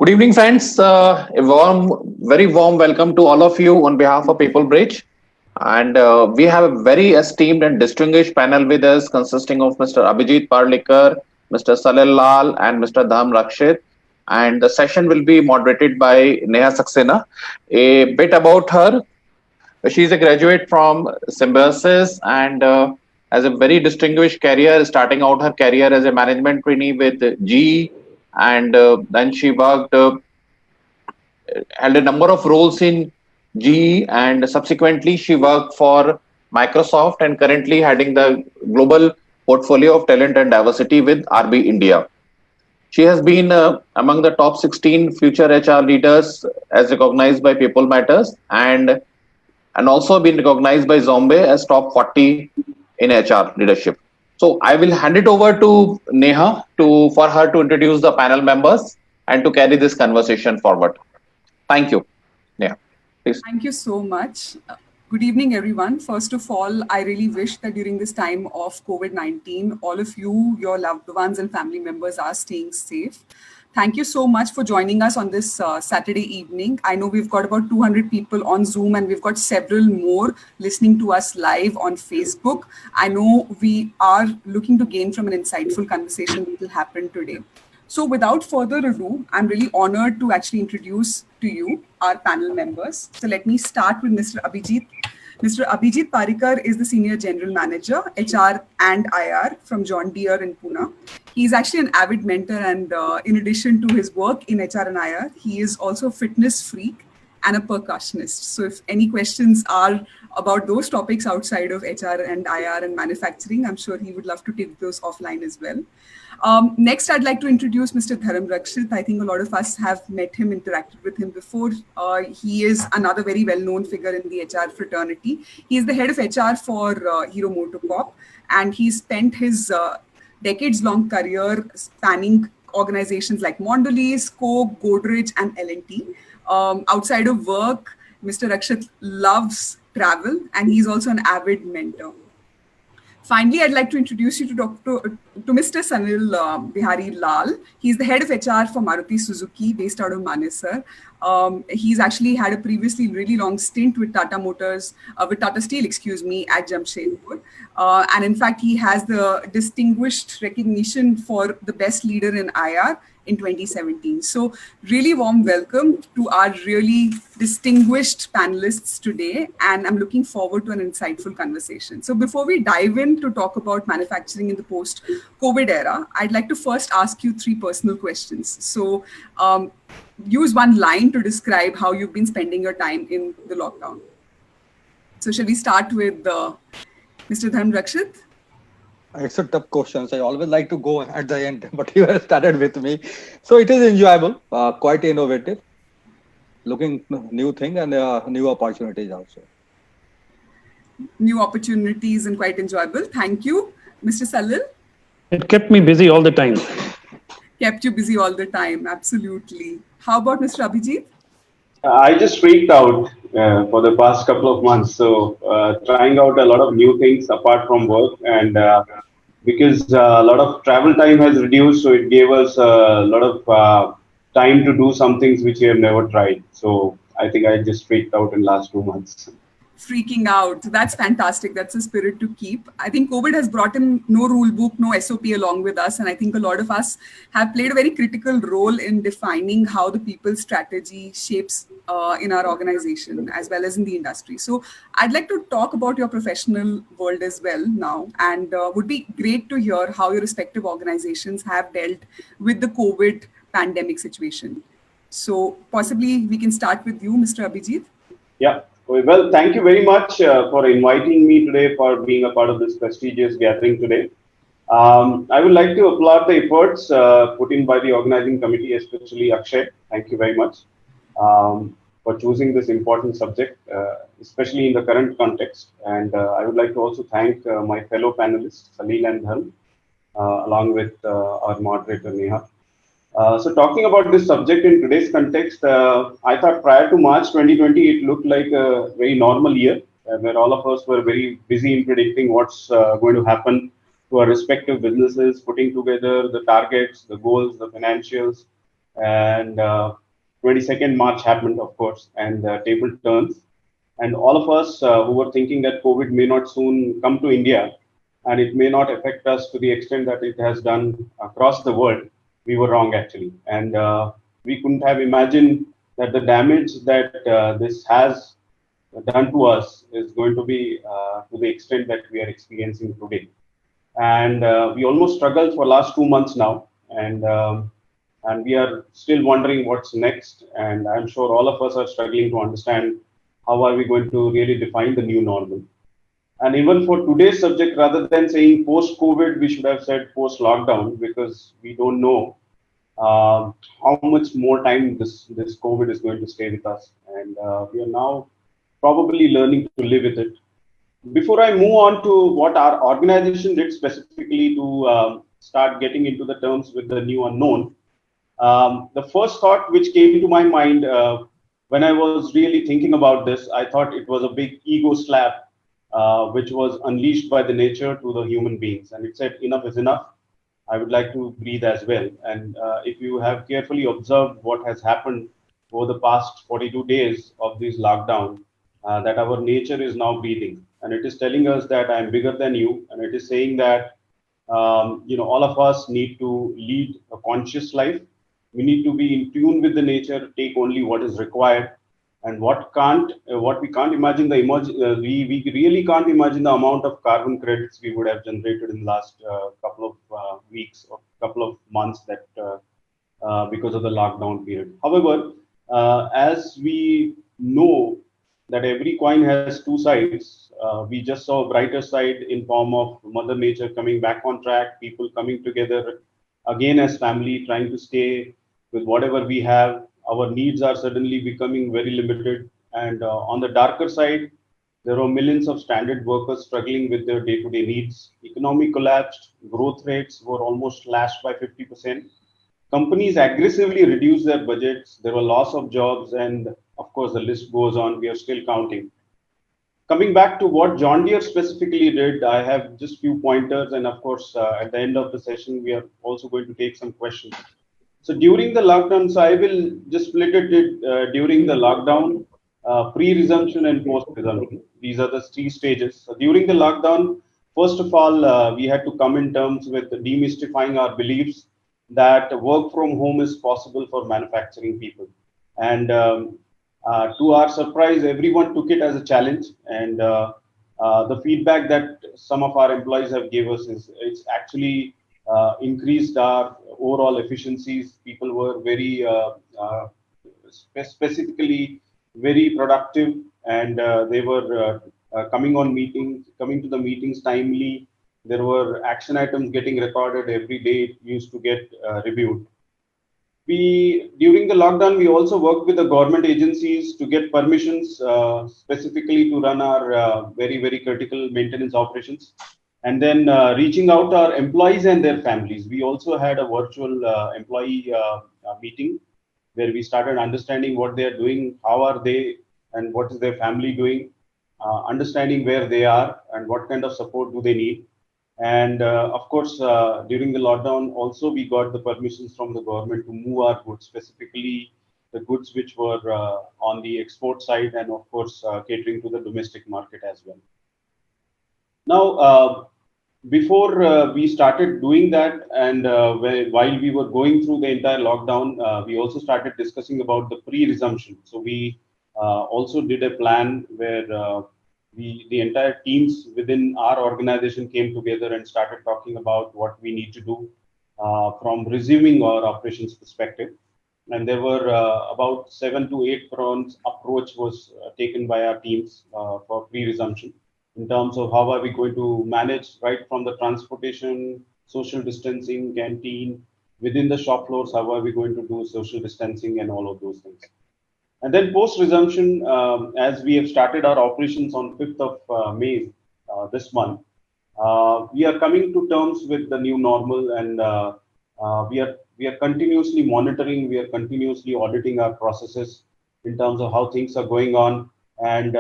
Good evening, friends. Very warm welcome to all of you on behalf of People Bridge. And we have a very esteemed and distinguished panel with us, consisting of Mr. Abhijit Parlikar, Mr. Salil Lal, and Mr. Dham Rakshit. And the session will be moderated by Neha Saxena. A bit about her: she is a graduate from Symbiosis and has a very distinguished career, starting out her career as a management trainee with GE, and then she worked held a number of roles in GE, and subsequently she worked for Microsoft and currently heading the global portfolio of talent and diversity with RB India. She has been among the top 16 future HR leaders as recognized by People Matters, and also been recognized by Zombie as top 40 in HR leadership. So I will hand it over to Neha for her to introduce the panel members and to carry this conversation forward. Thank you. Yeah, please. Thank you so much. Good evening, everyone. First of all, I really wish that during this time of COVID-19, all of you, your loved ones and family members are staying safe. Thank you so much for joining us on this Saturday evening. I know we've got about 200 people on Zoom and we've got several more listening to us live on Facebook. I know we are looking to gain from an insightful conversation that will happen today. So without further ado, I'm really honored to actually introduce to you our panel members. So let me start with Mr. Abhijit. Mr. Abhijit Parikar is the Senior General Manager, HR and IR from John Deere in Pune. He's actually an avid mentor, and in addition to his work in HR and IR, he is also a fitness freak and a percussionist. So if any questions are about those topics outside of HR and IR and manufacturing, I'm sure he would love to take those offline as well. Next, I'd like to introduce Mr. Dharam Rakshit. I think a lot of us have met him, interacted with him before. He is another very well-known figure in the HR fraternity. He is the head of HR for Hero MotoCorp, and he spent his decades-long career spanning organizations like Mondelez, Coke, Godrej, and L&T. Outside of work, Mr. Rakshit loves travel, and he's also an avid mentor. Finally, I'd like to introduce you to Mr. Sanil Bihari Lal. He's the head of HR for Maruti Suzuki, based out of Manesar. He's actually had a previously really long stint with Tata Steel, at Jamshedpur. And in fact, he has the distinguished recognition for the best leader in IR in 2017. So really warm welcome to our really distinguished panelists today, and I'm looking forward to an insightful conversation. So before we dive in to talk about manufacturing in the post-COVID era, I'd like to first ask you three personal questions. So use one line to describe how you've been spending your time in the lockdown. So shall we start with Mr. Dharam Rakshit? It's a tough question. I always like to go at the end, but you have started with me. So it is enjoyable, quite innovative, looking new thing and new opportunities also. New opportunities and quite enjoyable. Thank you. Mr. Salil? It kept me busy all the time. Kept you busy all the time. Absolutely. How about Mr. Abhijit? I just freaked out for the past couple of months. So trying out a lot of new things apart from work, and because a lot of travel time has reduced, so it gave us a lot of time to do some things which we have never tried. So I think I just freaked out in last 2 months. Freaking out. That's fantastic. That's a spirit to keep. I think COVID has brought in no rule book, no SOP along with us. And I think a lot of us have played a very critical role in defining how the people's strategy shapes in our organization as well as in the industry. So I'd like to talk about your professional world as well now, and would be great to hear how your respective organizations have dealt with the COVID pandemic situation. So possibly we can start with you, Mr. Abhijit. Yeah. Well, thank you very much for inviting me today, for being a part of this prestigious gathering today. I would like to applaud the efforts put in by the organizing committee, especially Akshay. Thank you very much for choosing this important subject, especially in the current context. And I would like to also thank my fellow panelists, Salil and Dhal, along with our moderator, Neha. So talking about this subject in today's context, I thought prior to March 2020, it looked like a very normal year where all of us were very busy in predicting what's going to happen to our respective businesses, putting together the targets, the goals, the financials, and 22nd March happened, of course, and table turns. And all of us who were thinking that COVID may not soon come to India and it may not affect us to the extent that it has done across the world, we were wrong actually. And we couldn't have imagined that the damage that this has done to us is going to be to the extent that we are experiencing today. And we almost struggled for last 2 months now, and we are still wondering what's next. And I'm sure all of us are struggling to understand how are we going to really define the new normal. And even for today's subject, rather than saying post-COVID, we should have said post-lockdown, because we don't know how much more time this COVID is going to stay with us, and we are now probably learning to live with it. Before I move on to what our organization did specifically to start getting into the terms with the new unknown, the first thought which came to my mind when I was really thinking about this, I thought it was a big ego slap which was unleashed by the nature to the human beings. And it said, enough is enough. I would like to breathe as well. And if you have carefully observed what has happened over the past 42 days of this lockdown, that our nature is now breathing. And it is telling us that I am bigger than you. And it is saying that, all of us need to lead a conscious life. We need to be in tune with the nature, take only what is required. And what we can't imagine we really can't imagine the amount of carbon credits we would have generated in the last couple of weeks or couple of months that because of the lockdown period. However, as we know that every coin has two sides, we just saw a brighter side in form of Mother Nature coming back on track, people coming together again as family, trying to stay with whatever we have. Our needs are suddenly becoming very limited. And on the darker side, there were millions of standard workers struggling with their day-to-day needs. Economy collapsed, growth rates were almost slashed by 50%. Companies aggressively reduced their budgets, there were loss of jobs, and of course the list goes on, we are still counting. Coming back to what John Deere specifically did, I have just few pointers, and of course at the end of the session, we are also going to take some questions. So during the lockdown, so I will just split it during the lockdown, pre-resumption and post-resumption. These are the three stages. So during the lockdown, first of all, we had to come in terms with demystifying our beliefs that work from home is possible for manufacturing people. And to our surprise, everyone took it as a challenge. And the feedback that some of our employees have gave us is it's actually increased our overall efficiencies. People were very specifically very productive, and they were coming to the meetings timely. There were action items getting recorded every day. It used to get reviewed. During the lockdown, we also worked with the government agencies to get permissions specifically to run our very, very critical maintenance operations. And then reaching out to our employees and their families. We also had a virtual employee meeting where we started understanding what they are doing, how are they, and what is their family doing, understanding where they are and what kind of support do they need. And of course, during the lockdown, also we got the permissions from the government to move our goods, specifically the goods which were on the export side, and of course, catering to the domestic market as well. Now, before we started doing that, and while we were going through the entire lockdown, we also started discussing about the pre-resumption. So we also did a plan where the entire teams within our organization came together and started talking about what we need to do from resuming our operations perspective. And there were about 7 to 8 prongs approach was taken by our teams for pre-resumption, in terms of how are we going to manage right from the transportation, social distancing, canteen, within the shop floors, how are we going to do social distancing and all of those things. And then post-resumption, as we have started our operations on 5th of May this month, we are coming to terms with the new normal, and we are continuously monitoring, we are continuously auditing our processes in terms of how things are going on. And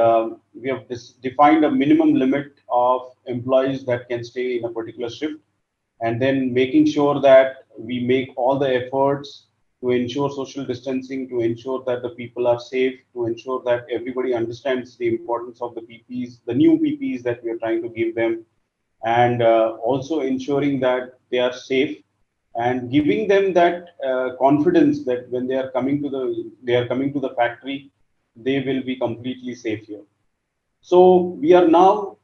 we have defined a minimum limit of employees that can stay in a particular shift, and then making sure that we make all the efforts to ensure social distancing, to ensure that the people are safe, to ensure that everybody understands the importance of the PPs, the new PPs that we are trying to give them, and also ensuring that they are safe and giving them that confidence that when they are coming to the factory, they will be completely safe here. So we are now,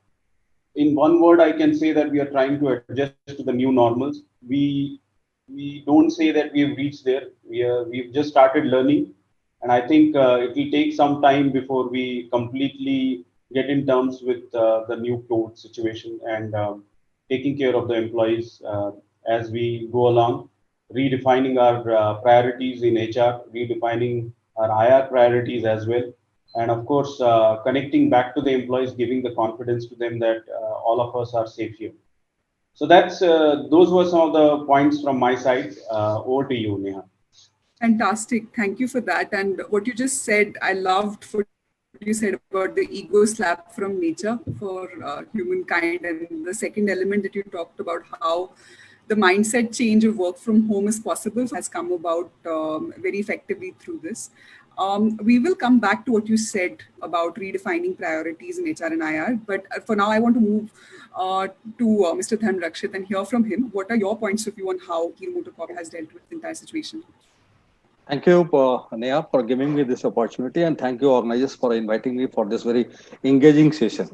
in one word, I can say that we are trying to adjust to the new normals. We don't say that we have reached there. We've just started learning, and I think it will take some time before we completely get in terms with the new COVID situation and taking care of the employees as we go along, redefining our priorities in HR, redefining our IR priorities as well, and of course connecting back to the employees, giving the confidence to them that all of us are safe here. So that's those were some of the points from my side. Over to you, Neha. Fantastic. Thank you for that. And what you just said, I loved what you said about the ego slap from nature for humankind. And the second element that you talked about, how the mindset change of work from home is possible, has come about very effectively through this. We will come back to what you said about redefining priorities in HR and IR. But for now, I want to move to Mr. Dhan Rakshit and hear from him. What are your points of view on how Hero MotoCorp has dealt with the entire situation? Thank you, Neha, for giving me this opportunity, and thank you, organizers, for inviting me for this very engaging session.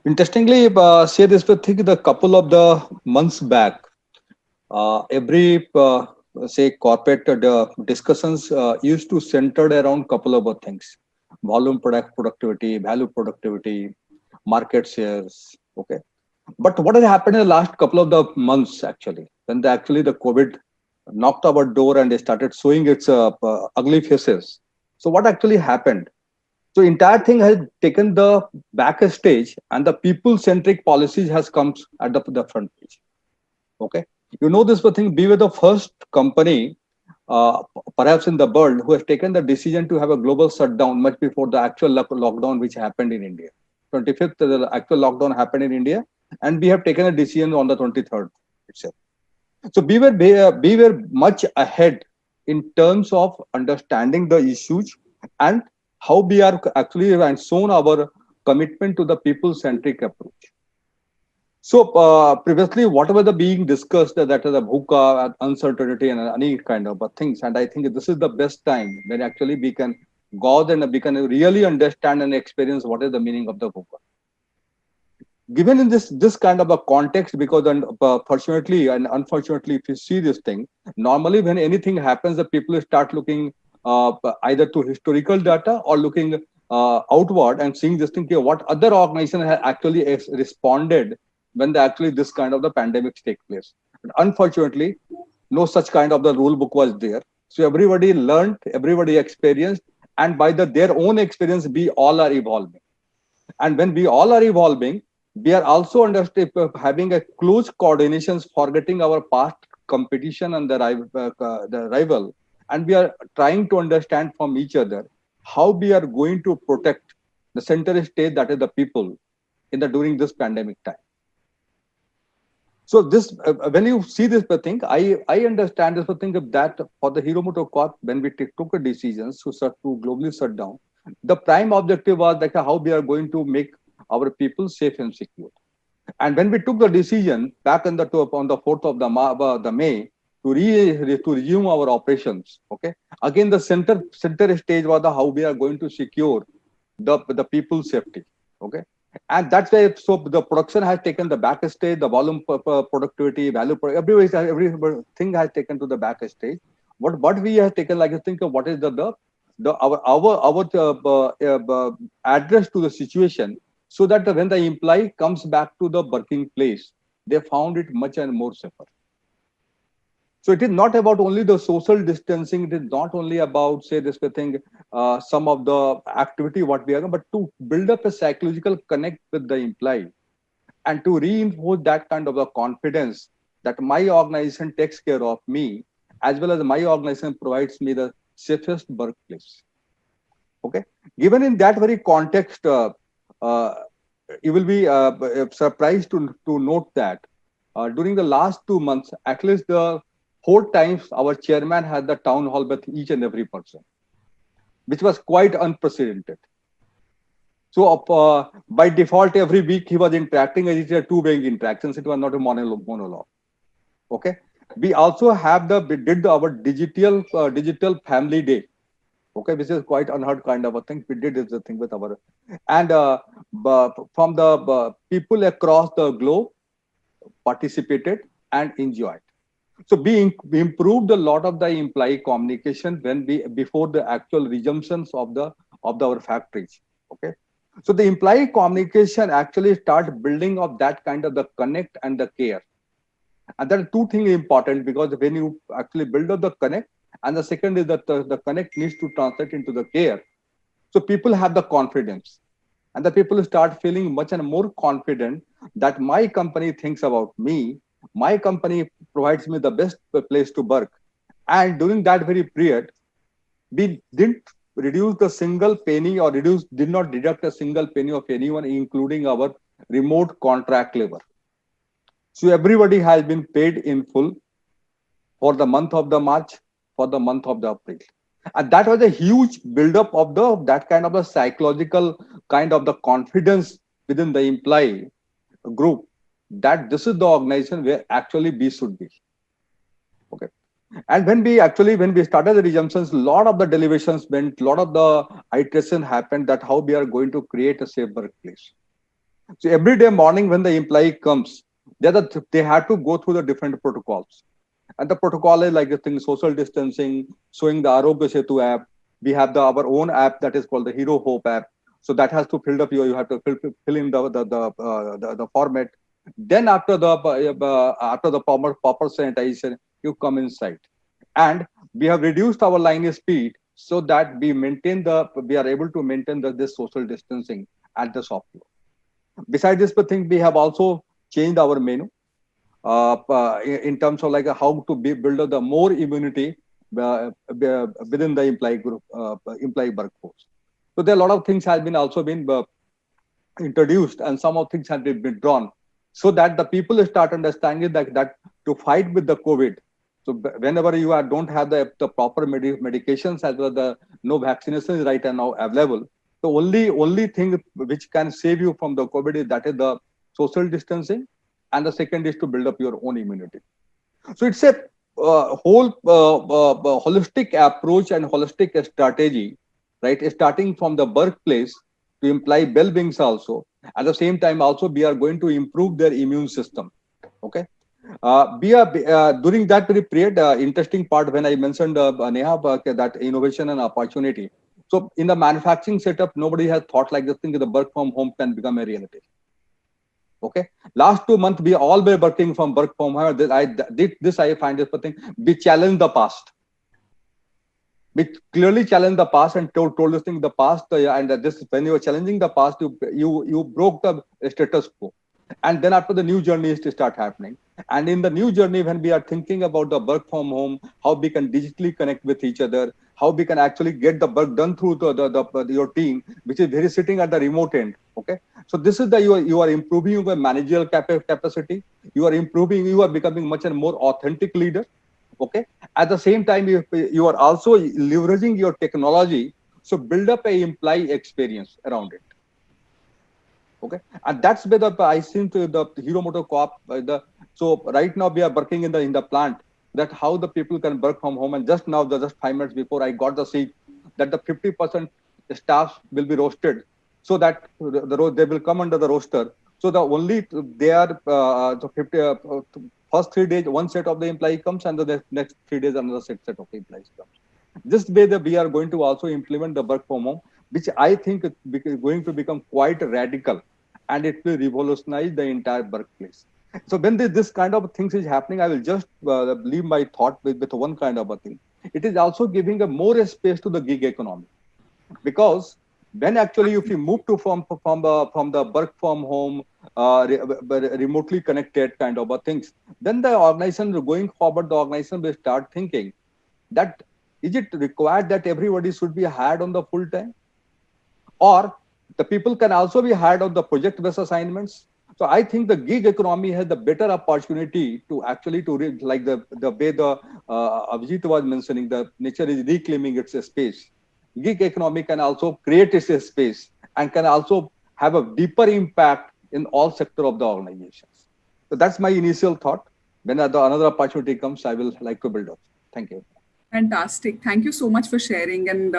Interestingly, say this, but think the couple of the months back, every say corporate discussions used to centered around couple of things: volume productivity, value productivity, market shares. Okay, but what has happened in the last couple of the months actually, when the COVID knocked our door and they started showing its ugly faces. So what actually happened? So entire thing has taken the back stage, and the people-centric policies has come at the front page. Okay, you know this thing. We were the first company, perhaps in the world, who has taken the decision to have a global shutdown much before the actual lockdown which happened in India. 25th, the actual lockdown happened in India, and we have taken a decision on the 23rd itself. So we were much ahead in terms of understanding the issues and how we are actually and shown our commitment to the people-centric approach. So previously, whatever the being discussed, that is the VUCA, uncertainty, and any kind of things, and I think this is the best time when actually we can go and we can really understand and experience what is the meaning of the VUCA. Given in this kind of a context, because fortunately and unfortunately, if you see this thing, normally when anything happens, the people start looking either to historical data or looking outward and seeing this thing here, what other organization have actually responded when actually this kind of the pandemic take place. But unfortunately, no such kind of the rule book was there. So everybody learned, everybody experienced, and by their own experience, we all are evolving. And when we all are evolving, we are also having a close coordination, forgetting our past competition and the rival, and we are trying to understand from each other how we are going to protect the center stage, that is the people, during this pandemic time. So this, when you see this thing, I understand this thing that for the Hero MotoCorp, when we took a decision to globally shut down, the prime objective was like how we are going to make our people safe and secure. And when we took the decision back on the 4th of the May to resume our operations, okay, again the center stage was how we are going to secure the people's safety, okay, and that's why so the production has taken the back stage, the volume productivity, value, everything has taken to the back stage. What we have taken, like, think of what is our address to the situation, so that when the employee comes back to the working place, they found it much and more safer. So it is not about only the social distancing. It is not only about, say, this thing, some of the activity what we are doing, but to build up a psychological connect with the employee and to reinforce that kind of a confidence that my organization takes care of me, as well as my organization provides me the safest workplace. Okay. Given in that very context, you will be surprised to note that during the last 2 months, at least the 4 times our chairman had the town hall with each and every person, which was quite unprecedented. So by default, every week he was interacting, and it was two-way interactions. It was not a monologue. Okay. We also have our digital family day. Okay, which is quite unheard kind of a thing. We did this thing with our, and from the people across the globe participated and enjoyed. So we improved a lot of the employee communication before the actual resumptions of our factories. Okay. So the employee communication actually start building up that kind of the connect and the care. And there are two things important, because when you actually build up the connect, and the second is that the connect needs to translate into the care. So people have the confidence, and the people start feeling much and more confident that my company thinks about me, my company provides me the best place to work. And during that very period, we didn't reduce the single penny, or did not deduct a single penny of anyone, including our remote contract labor. So everybody has been paid in full for the month of the March, for the month of the April. And that was a huge buildup of that kind of a psychological kind of the confidence within the employee group, that this is the organization where actually we should be. Okay. And when we started the resumptions, a lot of the deliberations went, a lot of the iteration happened, that how we are going to create a safe workplace. So every day morning when the employee comes, they have to go through the different protocols. And the protocol is like the thing, social distancing, showing the Arogya Setu app. We have our own app that is called the Hero Hope app. So that has to fill up you have to fill in the format. Then after the proper sanitization, you come inside. And we have reduced our line speed so that we are able to maintain this social distancing at the shop floor. Besides this thing, we have also changed our menu in terms of like how to build up the more immunity within the employee workforce. So there are a lot of things has been also been introduced, and some of things have been withdrawn, so that the people start understanding that to fight with the COVID. So whenever you don't have the proper medications, as well the no vaccination is right now available. The only thing which can save you from the COVID is the social distancing, and the second is to build up your own immunity. So it's a whole holistic approach and holistic strategy, right? Starting from the workplace to imply well-beings also. At the same time, also we are going to improve their immune system. Okay. We are during that very period, interesting part when I mentioned Neha, that innovation and opportunity. So in the manufacturing setup, nobody has thought like this thing that the work from home can become a reality. Okay. Last 2 months, we all were working from work from home. I find this thing. We challenged the past. We clearly challenged the past and told this thing the past. And this, when you were challenging the past, you broke the status quo. And then after the new journey is to start happening. And in the new journey, when we are thinking about the work from home, how we can digitally connect with each other, how we can actually get the work done through your team, which is very sitting at the remote end. Okay. So this is you are improving your managerial capacity. You are becoming much and more authentic leader. Okay. At the same time, you are also leveraging your technology. So build up a employee experience around it. Okay. And that's where I think the Hero MotoCorp, so right now we are working in the plant, that how the people can work from home. And just 5 minutes before I got the seat, that the 50% staff will be roasted, so that they will come under the roster. So first 3 days, one set of the employee comes, and the next 3 days, another set of the employees comes. This way we are going to also implement the work from home, which I think is going to become quite radical, and it will revolutionize the entire workplace. So when this kind of things is happening, I will just leave my thought with one kind of a thing. It is also giving a more space to the gig economy, because when actually if you move to from the work from home, remotely connected kind of a things, then the organization going forward, the organization will start thinking that is it required that everybody should be hired on the full time, or the people can also be hired on the project-based assignments. So I think the gig economy has the better opportunity to actually like the way the Abhijit was mentioning, the nature is reclaiming its space. Gig economy can also create its space and can also have a deeper impact in all sector of the organizations. So that's my initial thought. When another opportunity comes, I will like to build up. Thank you. Fantastic. Thank you so much for sharing. And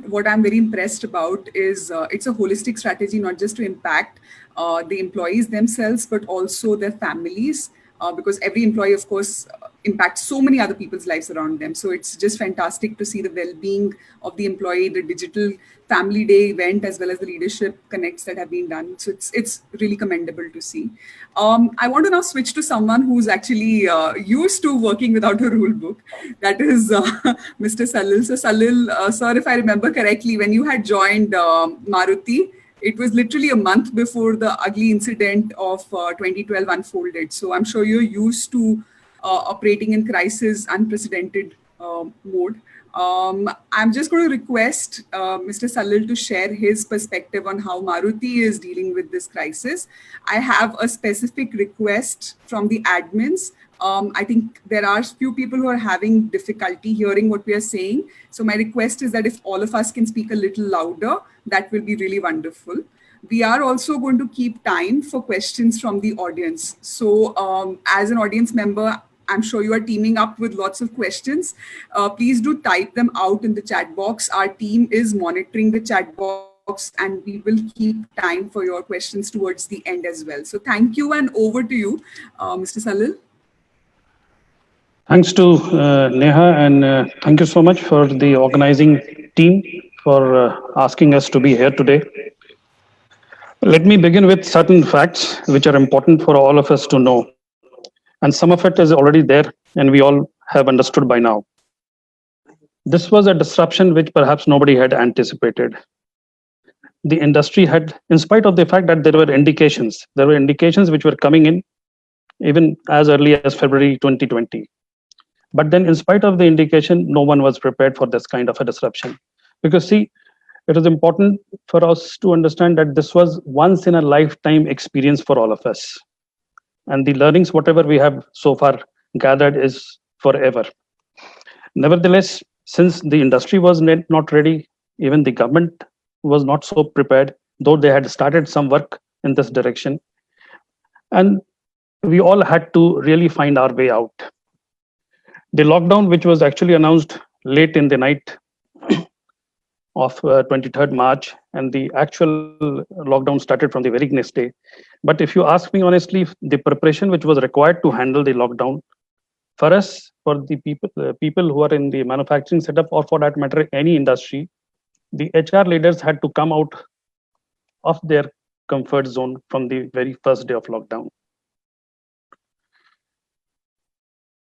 what I'm very impressed about is it's a holistic strategy, not just to impact the employees themselves, but also their families, because every employee, of course, impacts so many other people's lives around them. So it's just fantastic to see the well-being of the employee, the digital family day event, as well as the leadership connects that have been done. So it's really commendable to see. I want to now switch to someone who's actually used to working without a rule book. That is Mr. Salil. So Salil, sir, if I remember correctly, when you had joined Maruti, it was literally a month before the ugly incident of 2012 unfolded. So I'm sure you're used to operating in crisis, unprecedented mode. I'm just going to request Mr. Salil to share his perspective on how Maruti is dealing with this crisis. I have a specific request from the admins. I think there are few people who are having difficulty hearing what we are saying. So my request is that if all of us can speak a little louder, that will be really wonderful. We are also going to keep time for questions from the audience. So as an audience member, I'm sure you are teaming up with lots of questions. Please do type them out in the chat box. Our team is monitoring the chat box and we will keep time for your questions towards the end as well. So thank you, and over to you, Mr. Salil. Thanks to Neha, and thank you so much for the organizing team for asking us to be here today. Let me begin with certain facts which are important for all of us to know. And some of it is already there, and we all have understood by now. This was a disruption which perhaps nobody had anticipated. The industry had, in spite of the fact that there were indications which were coming in even as early as February 2020. But then, in spite of the indication, no one was prepared for this kind of a disruption. Because see, it is important for us to understand that this was once in a lifetime experience for all of us. And the learnings, whatever we have so far gathered, is forever. Nevertheless, since the industry was not ready, even the government was not so prepared, though they had started some work in this direction. And we all had to really find our way out. The lockdown, which was actually announced late in the night of 23rd March, and the actual lockdown started from the very next day. But if you ask me honestly, the preparation which was required to handle the lockdown, for us, for the people who are in the manufacturing setup, or for that matter, any industry, the HR leaders had to come out of their comfort zone from the very first day of lockdown.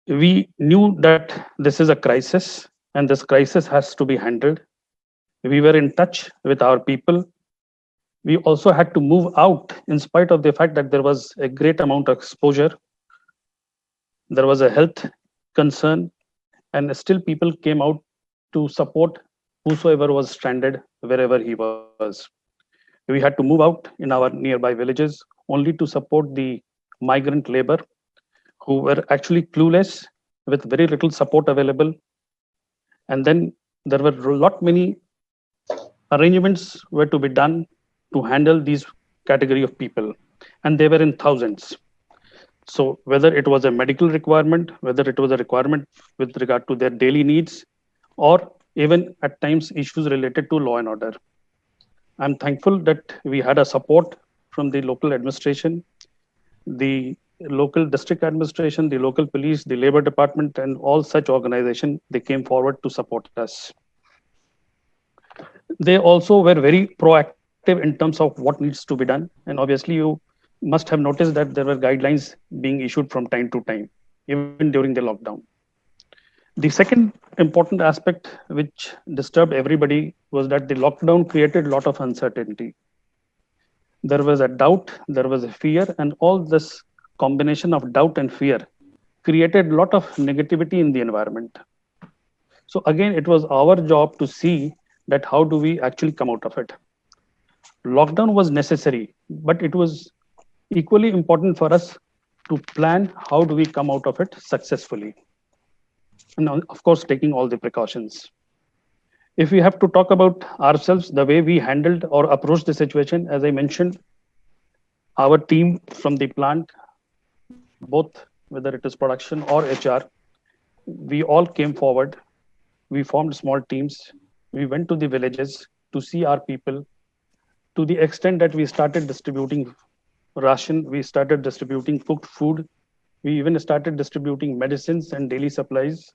We knew that this is a crisis, and this crisis has to be handled. We were in touch with our people. We also had to move out in spite of the fact that there was a great amount of exposure. There was a health concern, and still people came out to support whosoever was stranded wherever he was. We had to move out in our nearby villages only to support the migrant labor who were actually clueless with very little support available. And then there were many arrangements were to be done to handle these category of people, and they were in thousands. So whether it was a medical requirement, whether it was a requirement with regard to their daily needs, or even at times issues related to law and order. I'm thankful that we had a support from the local administration, the local district administration, the local police, the labor department, and all such organizations. They came forward to support us. They also were very proactive in terms of what needs to be done. And obviously, you must have noticed that there were guidelines being issued from time to time, even during the lockdown. The second important aspect which disturbed everybody was that the lockdown created a lot of uncertainty. There was a doubt, there was a fear, and all this combination of doubt and fear created a lot of negativity in the environment. So again, it was our job to see that how do we actually come out of it. Lockdown was necessary, but it was equally important for us to plan how do we come out of it successfully. And of course, taking all the precautions. If we have to talk about ourselves, the way we handled or approached the situation, as I mentioned, our team from the plant, both whether it is production or HR, we all came forward. We formed small teams. We went to the villages to see our people. To the extent that we started distributing ration, we started distributing cooked food. We even started distributing medicines and daily supplies.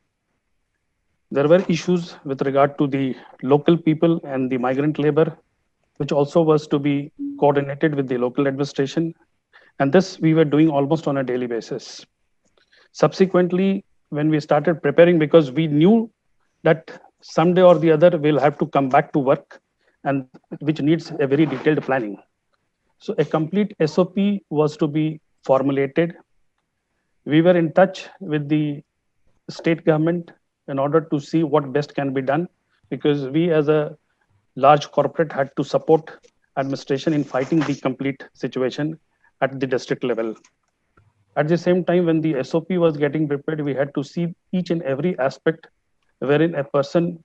There were issues with regard to the local people and the migrant labor, which also was to be coordinated with the local administration. And this we were doing almost on a daily basis. Subsequently, when we started preparing, because we knew that someday or the other we'll have to come back to work, and which needs a very detailed planning. So a complete SOP was to be formulated. We were in touch with the state government in order to see what best can be done, because we as a large corporate had to support administration in fighting the complete situation at the district level. At the same time, when the SOP was getting prepared, we had to see each and every aspect wherein a person,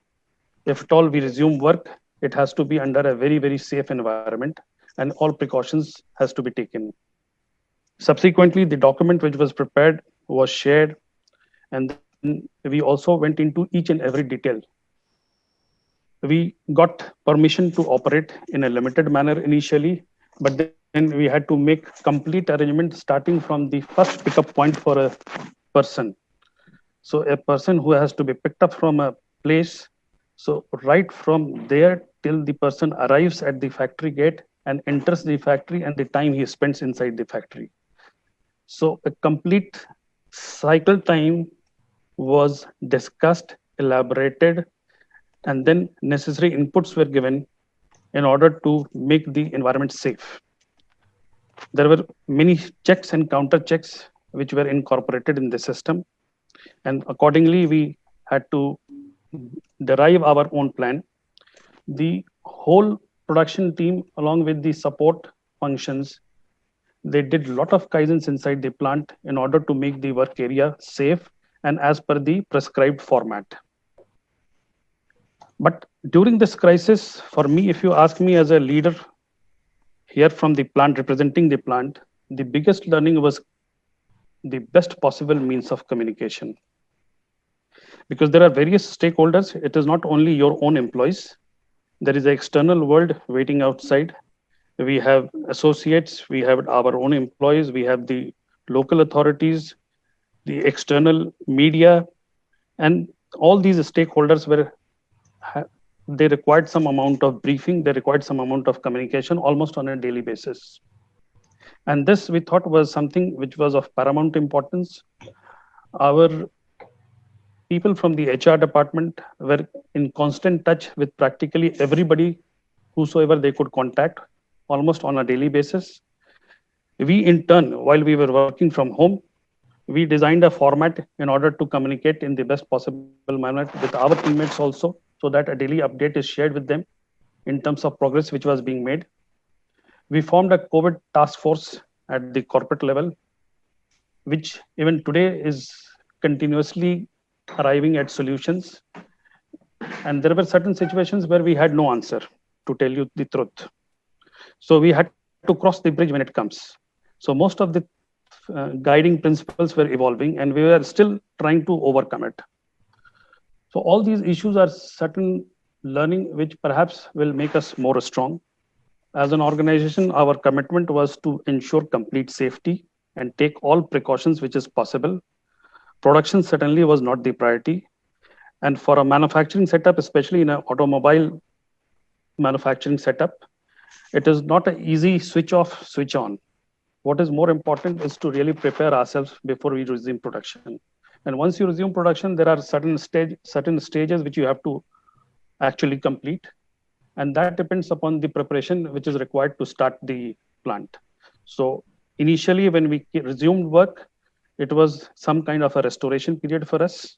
if at all we resume work, it has to be under a very, very safe environment, and all precautions has to be taken. Subsequently, the document which was prepared was shared, and then we also went into each and every detail. We got permission to operate in a limited manner initially, but then we had to make complete arrangement starting from the first pickup point for a person. So a person who has to be picked up from a place, so right from there till the person arrives at the factory gate and enters the factory, and the time he spends inside the factory. So a complete cycle time was discussed, elaborated, and then necessary inputs were given in order to make the environment safe. There were many checks and counter checks which were incorporated in the system, and accordingly we had to derive our own plan. The whole production team, along with the support functions, they did a lot of kaizens inside the plant in order to make the work area safe and as per the prescribed format. But during this crisis, for me, if you ask me as a leader here from the plant, representing the plant, the biggest learning was the best possible means of communication. Because there are various stakeholders, it is not only your own employees, there is an external world waiting outside. We have associates, we have our own employees, we have the local authorities, the external media, and all these stakeholders they required some amount of briefing, they required some amount of communication almost on a daily basis. And this we thought was something which was of paramount importance. Our people from the HR department were in constant touch with practically everybody, whosoever they could contact, almost on a daily basis. We in turn, while we were working from home, we designed a format in order to communicate in the best possible manner with our teammates also, so that a daily update is shared with them in terms of progress which was being made. We formed a COVID task force at the corporate level, which even today is continuously arriving at solutions. And there were certain situations where we had no answer, to tell you the truth. So we had to cross the bridge when it comes. So most of the guiding principles were evolving, and we were still trying to overcome it. So all these issues are certain learning which perhaps will make us more strong. As an organization, our commitment was to ensure complete safety and take all precautions which is possible. Production certainly was not the priority. And for a manufacturing setup, especially in an automobile manufacturing setup, it is not an easy switch off, switch on. What is more important is to really prepare ourselves before we resume production. And once you resume production, there are certain stages which you have to actually complete. And that depends upon the preparation which is required to start the plant. So initially, when we resumed work, it was some kind of a restoration period for us.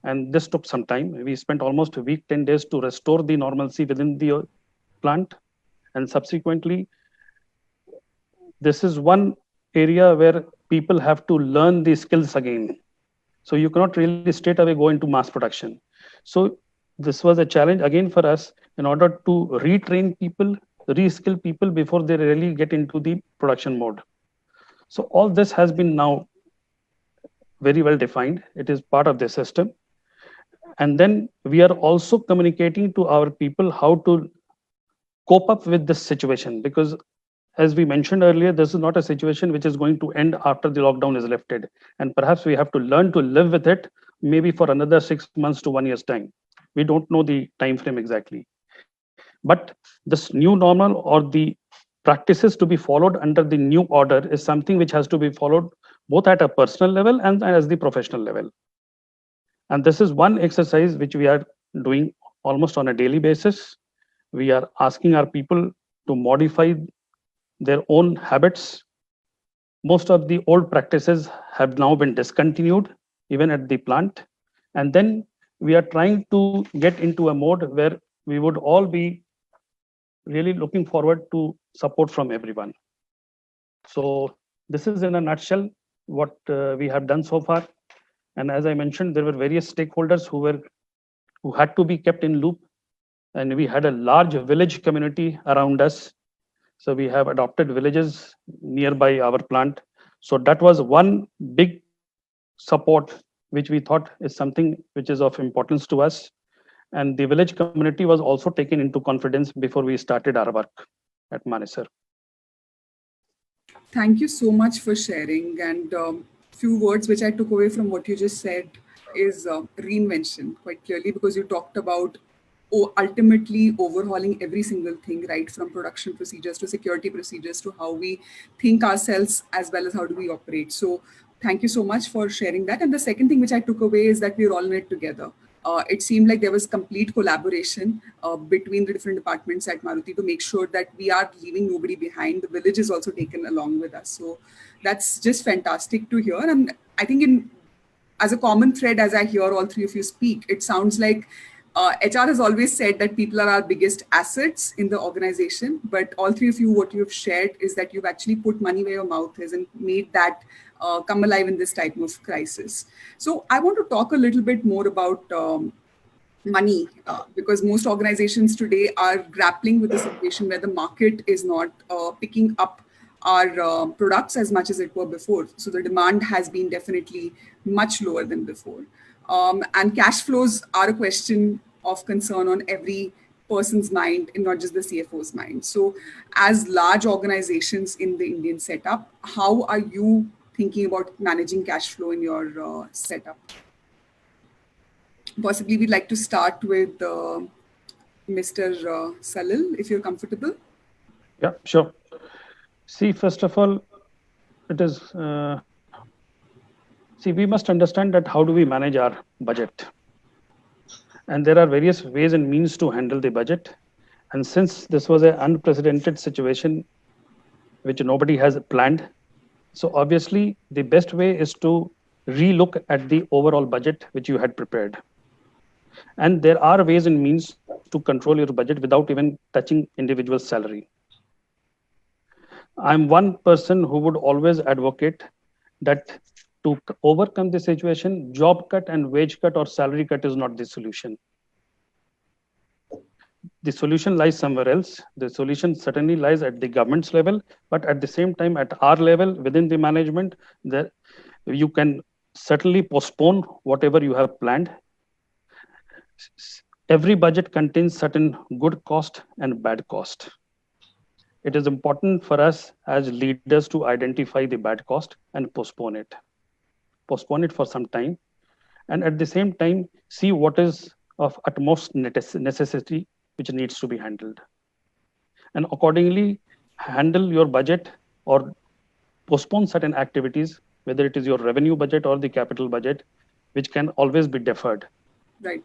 And this took some time. We spent almost a week, 10 days to restore the normalcy within the plant. And subsequently, this is one area where people have to learn these skills again. So you cannot really straight away go into mass production. So this was a challenge again for us in order to retrain people, reskill people before they really get into the production mode. So all this has been now very well defined. It is part of the system. And then we are also communicating to our people how to cope up with this situation, because as we mentioned earlier, this is not a situation which is going to end after the lockdown is lifted. And perhaps we have to learn to live with it maybe for another 6 months to 1 year's time. We don't know the time frame exactly. But this new normal or the practices to be followed under the new order is something which has to be followed both at a personal level and as the professional level. And this is one exercise which we are doing almost on a daily basis. We are asking our people to modify their own habits. Most of the old practices have now been discontinued, even at the plant. And then we are trying to get into a mode where we would all be really looking forward to support from everyone. So this is in a nutshell what we have done so far. And as I mentioned, there were various stakeholders who had to be kept in loop. And we had a large village community around us. So we have adopted villages nearby our plant. So that was one big support, which we thought is something which is of importance to us. And the village community was also taken into confidence before we started our work at Manesar. Thank you so much for sharing. And few words which I took away from what you just said is reinvention, quite clearly, because you talked about ultimately overhauling every single thing, right from production procedures to security procedures to how we think ourselves as well as how do we operate. So thank you so much for sharing that. And the second thing which I took away is that we're all in it together. It seemed like there was complete collaboration between the different departments at Maruti to make sure that we are leaving nobody behind. The village is also taken along with us. So that's just fantastic to hear. And I think as a common thread, as I hear all three of you speak, it sounds like HR has always said that people are our biggest assets in the organization. But all three of you, what you have shared is that you've actually put money where your mouth is and made that come alive in this type of crisis. So I want to talk a little bit more about money, because most organizations today are grappling with a situation where the market is not picking up our products as much as it were before. So the demand has been definitely much lower than before. And cash flows are a question of concern on every person's mind and not just the CFO's mind. So as large organizations in the Indian setup, how are you thinking about managing cash flow in your setup? Possibly we'd like to start with Mr. Salil, if you're comfortable. Yeah, sure. See, first of all, it is, we must understand that how do we manage our budget? And there are various ways and means to handle the budget. And since this was an unprecedented situation, which nobody has planned, so obviously the best way is to relook at the overall budget which you had prepared. And there are ways and means to control your budget without even touching individual salary. I'm one person who would always advocate that to overcome the situation, job cut and wage cut or salary cut is not the solution. The solution lies somewhere else. The solution certainly lies at the government's level, but at the same time, at our level, within the management, that you can certainly postpone whatever you have planned. Every budget contains certain good cost and bad cost. It is important for us as leaders to identify the bad cost and postpone it. Postpone it for some time. And at the same time, see what is of utmost necessity which needs to be handled. And accordingly, handle your budget or postpone certain activities, whether it is your revenue budget or the capital budget, which can always be deferred. Right.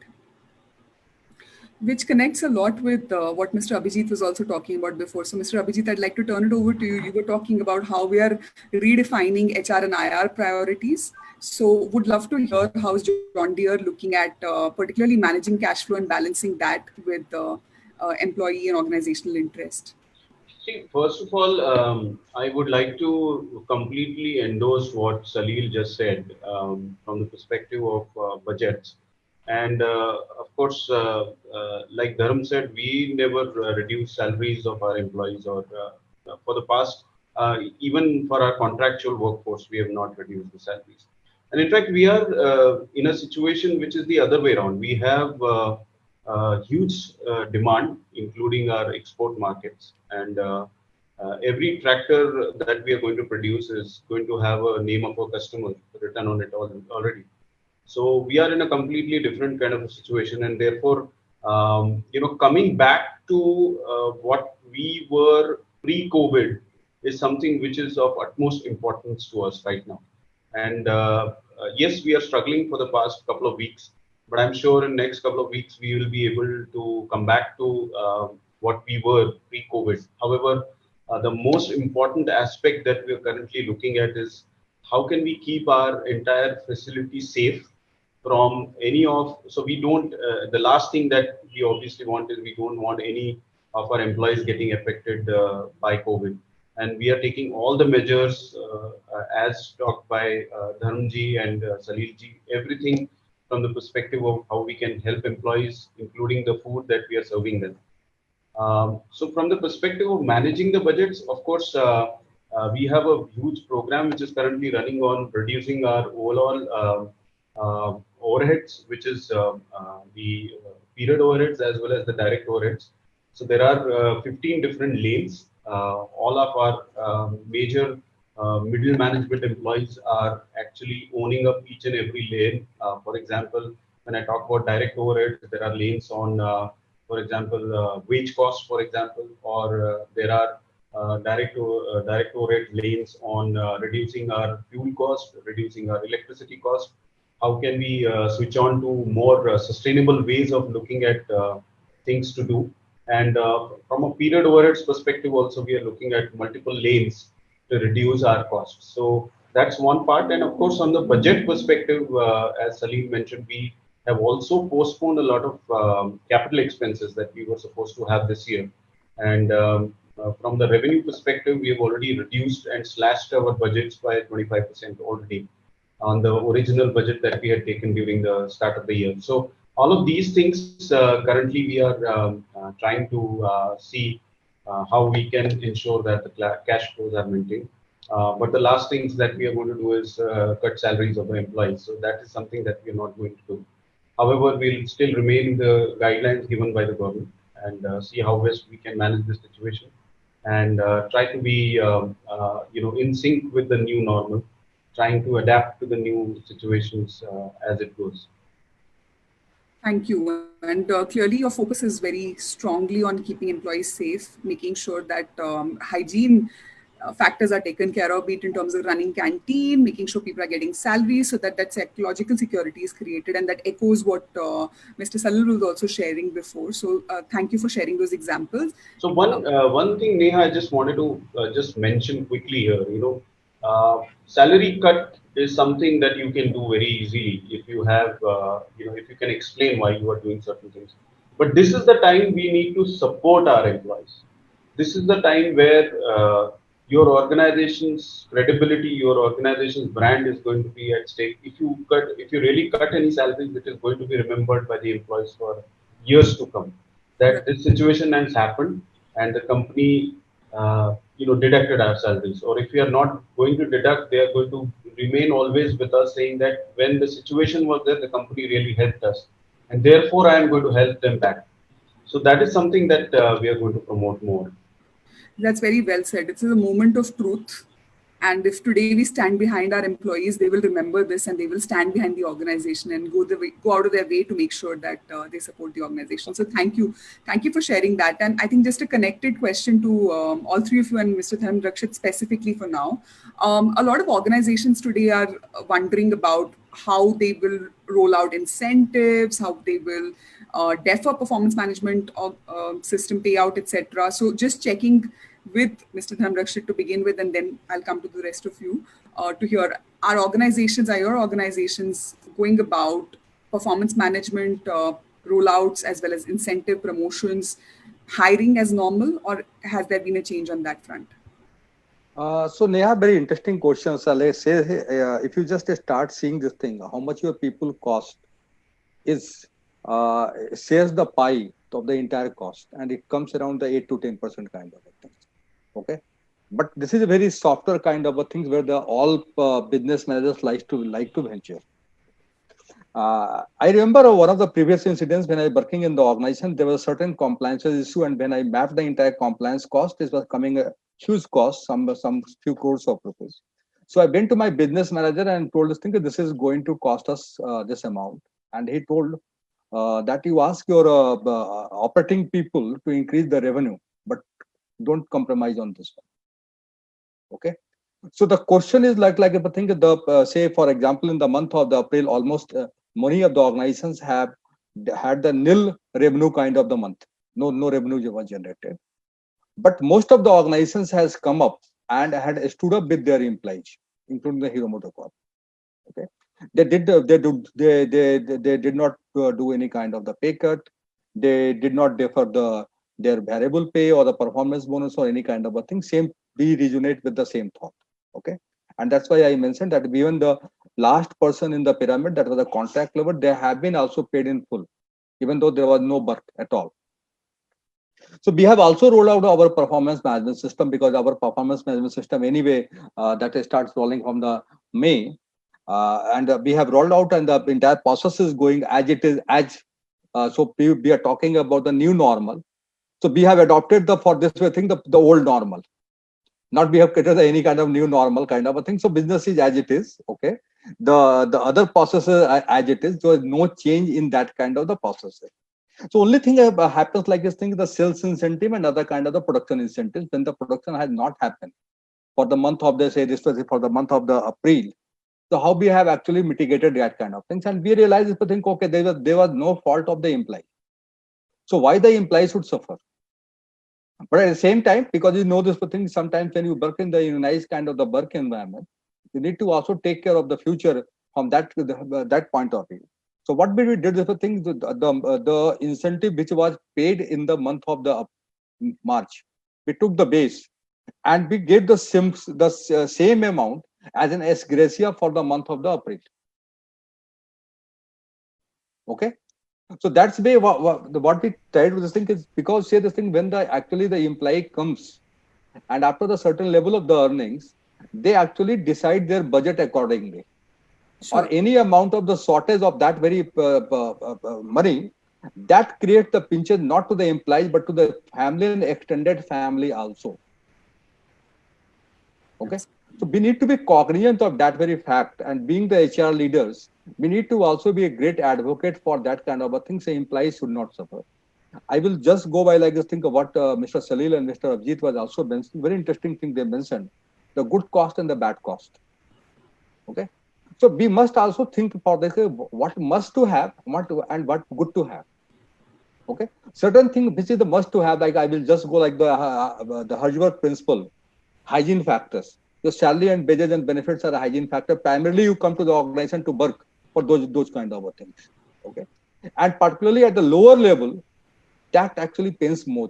Which connects a lot with what Mr. Abhijit was also talking about before. So Mr. Abhijit, I'd like to turn it over to you. You were talking about how we are redefining HR and IR priorities. So would love to hear how is John Deere looking at particularly managing cash flow and balancing that with employee and organizational interest. See, first of all, I would like to completely endorse what Salil just said from the perspective of budgets. And of course, like Dharam said, we never reduce salaries of our employees, or for the past, even for our contractual workforce, we have not reduced the salaries. And in fact, we are in a situation which is the other way around. We have huge demand, including our export markets. And every tractor that we are going to produce is going to have a name of a customer written on it already. So we are in a completely different kind of a situation, and therefore, coming back to what we were pre-COVID is something which is of utmost importance to us right now. And yes, we are struggling for the past couple of weeks, but I'm sure in next couple of weeks we will be able to come back to what we were pre-COVID. However, the most important aspect that we are currently looking at is how can we keep our entire facility safe from any of, so we don't, the last thing that we obviously want is we don't want any of our employees getting affected by COVID. And we are taking all the measures as talked by Dharmji and Salilji, everything from the perspective of how we can help employees, including the food that we are serving them. So from the perspective of managing the budgets, of course, we have a huge program which is currently running on reducing our overall overheads, which is the period overheads as well as the direct overheads. So there are 15 different lanes. All of our major middle management employees are actually owning up each and every lane. For example, when I talk about direct overheads, there are lanes on, for example, wage costs, for example, or there are direct overhead lanes on reducing our fuel cost, reducing our electricity cost. How can we switch on to more sustainable ways of looking at things to do? And from a period overheads perspective, also we are looking at multiple lanes to reduce our costs. So that's one part. And of course, on the budget perspective, as Salim mentioned, we have also postponed a lot of capital expenses that we were supposed to have this year. And from the revenue perspective, we have already reduced and slashed our budgets by 25% already on the original budget that we had taken during the start of the year. So all of these things currently we are trying to see how we can ensure that the cash flows are maintained. But the last things that we are going to do is cut salaries of the employees. So that is something that we are not going to do. However, we'll still remain the guidelines given by the government and see how best we can manage this situation and try to be in sync with the new normal, trying to adapt to the new situations as it goes. Thank you. And clearly your focus is very strongly on keeping employees safe, making sure that hygiene factors are taken care of, be it in terms of running canteen, making sure people are getting salaries so that that psychological security is created, and that echoes what Mr. Salil was also sharing before. So thank you for sharing those examples. So one thing, Neha, I just wanted to just mention quickly here, salary cut is something that you can do very easily if you have, if you can explain why you are doing certain things. But this is the time we need to support our employees. This is the time where your organization's credibility, your organization's brand is going to be at stake. If you really cut any salaries, it is going to be remembered by the employees for years to come. That this situation has happened and the company deducted our salaries, or if we are not going to deduct, they are going to remain always with us saying that when the situation was there, the company really helped us, and therefore I am going to help them back. So that is something that we are going to promote more. That's very well said. It's a moment of truth. And if today we stand behind our employees, they will remember this and they will stand behind the organization and go out of their way to make sure that they support the organization. So thank you. Thank you for sharing that. And I think just a connected question to all three of you and Mr. Dharam Rakshit specifically for now. A lot of organizations today are wondering about how they will roll out incentives, how they will defer performance management system payout, etc. So just checking with Mr. Dharam Rakshit to begin with, and then I'll come to the rest of you to hear are your organizations going about performance management rollouts as well as incentive promotions hiring as normal, or has there been a change on that front? So Neha, very interesting question. So let's say if you just start seeing this thing, how much your people cost is shares the pie of the entire cost, and it comes around the 8 to 10% kind of a thing. Okay, but this is a very softer kind of a thing where the all business managers like to venture. I remember one of the previous incidents when I was working in the organization, there was a certain compliance issue, and when I mapped the entire compliance cost, it was coming a huge cost, some few crores of rupees. So I went to my business manager and told this thing that this is going to cost us this amount, and he told that you ask your operating people to increase the revenue, but don't compromise on this one. Okay. So the question is like if I think the say for example in the month of the April, almost many of the organizations have had the nil revenue kind of the month. No revenue was generated, but most of the organizations has come up and had stood up with their employees, including the Hero MotoCorp. Okay, they did not do any kind of the pay cut. They did not defer their variable pay or the performance bonus or any kind of a thing. Same, we resonate with the same thought. Okay, and that's why I mentioned that even the last person in the pyramid, that was the contract level, they have been also paid in full, even though there was no work at all. So we have also rolled out our performance management system, because our performance management system anyway that starts rolling from the May, and we have rolled out, and the entire process is going as it is. So we are talking about the new normal. So we have adopted for this thing the old normal. Not we have created any kind of new normal kind of a thing. So business is as it is. Okay, the other processes are as it is. So no change in that kind of the processes. So only thing happens like this thing, the sales incentive and other kind of the production incentives, when the production has not happened for the month of the, say this was for the month of the April. So how we have actually mitigated that kind of things, and we realized if we think, okay, there was no fault of the employee. So why the employee should suffer? But at the same time, because you know this thing, sometimes when you work in the nice kind of the work environment, you need to also take care of the future from that point of view. So what we did is the thing, the incentive which was paid in the month of the March, we took the base and we gave the same amount as an ex gratia for the month of the April. Okay. So that's way what we tried with this thing is, because say this thing, when actually the employee comes and after the certain level of the earnings, they actually decide their budget accordingly. Sure. Or any amount of the shortage of that very money, that creates the pinches not to the employees but to the family and extended family also. Okay. So we need to be cognizant of that very fact, and being the HR leaders, we need to also be a great advocate for that kind of a thing. So employees should not suffer. I will just go by like this thing of what Mr. Salil and Mr. Abhijit was also mentioning. Very interesting thing they mentioned: the good cost and the bad cost. Okay, so we must also think for this: what must to have, what good to have. Okay, certain thing which is the must to have. Like I will just go like the Hertzberg principle, hygiene factors. The salary and wages and benefits are a hygiene factor. Primarily, you come to the organization to work for those kind of things. Okay, and particularly at the lower level, that actually pains more.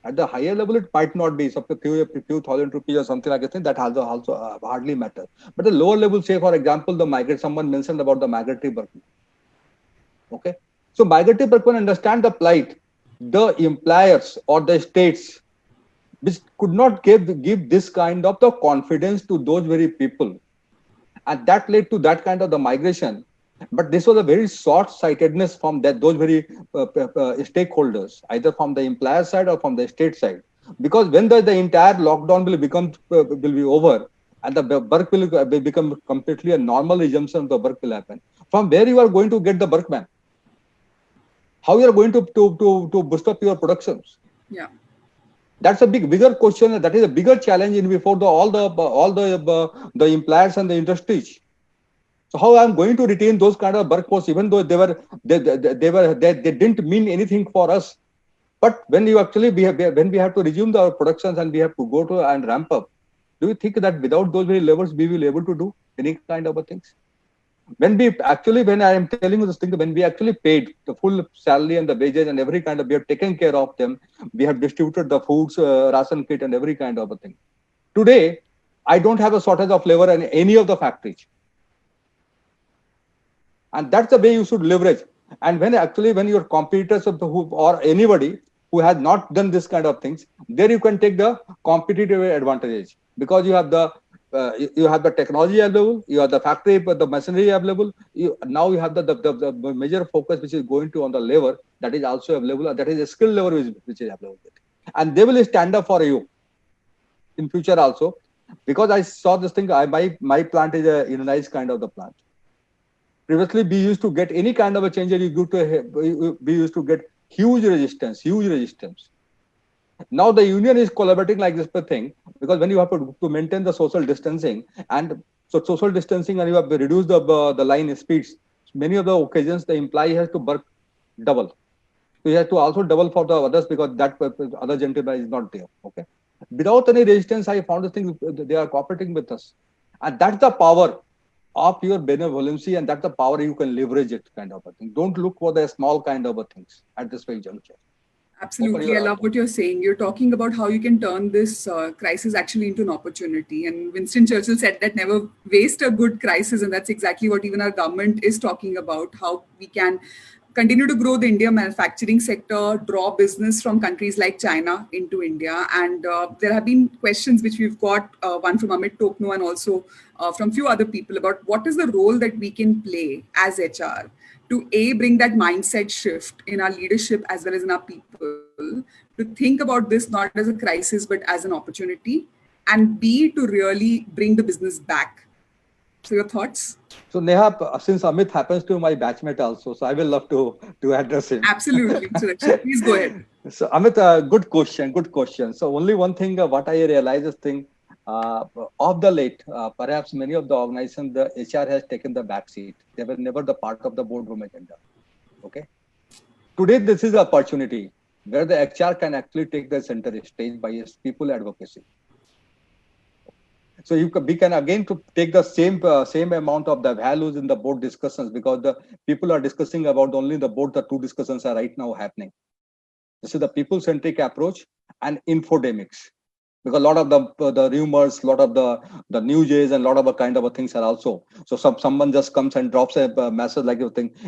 At the higher level, it might not be. So a few thousand rupees or something like that. That also hardly matters. But the lower level, say for example, someone mentioned about the migratory workmen. Okay, so migratory workmen understand the plight. The employers or the states which could not give this kind of the confidence to those very people, and that led to that kind of the migration. But this was a very short-sightedness from those very stakeholders, either from the employer side or from the state side. Because when the entire lockdown will be over, and the work will become completely a normal resumption of the work will happen, from where you are going to get the workman? How you are going to boost up your productions? Yeah. That's a bigger question. That is a bigger challenge in before all the employers and the industries. So how I'm going to retain those kind of workforce, even though they didn't mean anything for us. But when you actually when we have to resume our productions and we have to go to and ramp up, do you think that without those very levels we will be able to do any kind of things? When I am telling you this thing, when we actually paid the full salary and the wages and every kind of, we have taken care of them. We have distributed the foods, ration kit and every kind of a thing. Today, I don't have a shortage of labor in any of the factories. And that's the way you should leverage. And when your competitors or anybody who has not done this kind of things, there you can take the competitive advantage, because you have the technology available, you have the factory, the machinery available. Now you have the major focus which is going to on the labor that is also available. That is a skill labor which is available, and they will stand up for you in future also. Because I saw this thing, my plant is a unionized kind of the plant. Previously, we used to get any kind of a change, we used to get huge resistance. Now the union is collaborating like this thing, because when you have to maintain the social distancing, and so social distancing, and you have to reduce the line speeds, many of the occasions the employee has to work double. So he has to also double for the others, because that other gentleman is not there. Okay. Without any resistance, I found the thing, they are cooperating with us. And that's the power of your benevolency, and that's the power you can leverage it kind of a thing. Don't look for the small kind of a things at this very juncture. Absolutely. I love what you're saying. You're talking about how you can turn this crisis actually into an opportunity. And Winston Churchill said that never waste a good crisis. And that's exactly what even our government is talking about, how we can continue to grow the India manufacturing sector, draw business from countries like China into India. And there have been questions which we've got, one from Amit Tokno and also from few other people, about what is the role that we can play as HR to bring that mindset shift in our leadership as well as in our people, to think about this not as a crisis but as an opportunity, and B, to really bring the business back. So your thoughts? So Neha, since Amit happens to my batchmate also, so I will love to address him. Absolutely. Please go ahead. So Amit, good question. So only one thing, what I realize is of the late, perhaps many of the organizations, the HR has taken the back seat. They were never the part of the boardroom agenda. Okay. Today, this is the opportunity where the HR can actually take the center stage by its people advocacy. So we can again to take the same amount of the values in the board discussions, because the people are discussing about only the board. The two discussions are right now happening. This is the people-centric approach and infodemics, because a lot of the rumors, a lot of the news, and a lot of kind of things are also. So someone just comes and drops a message like,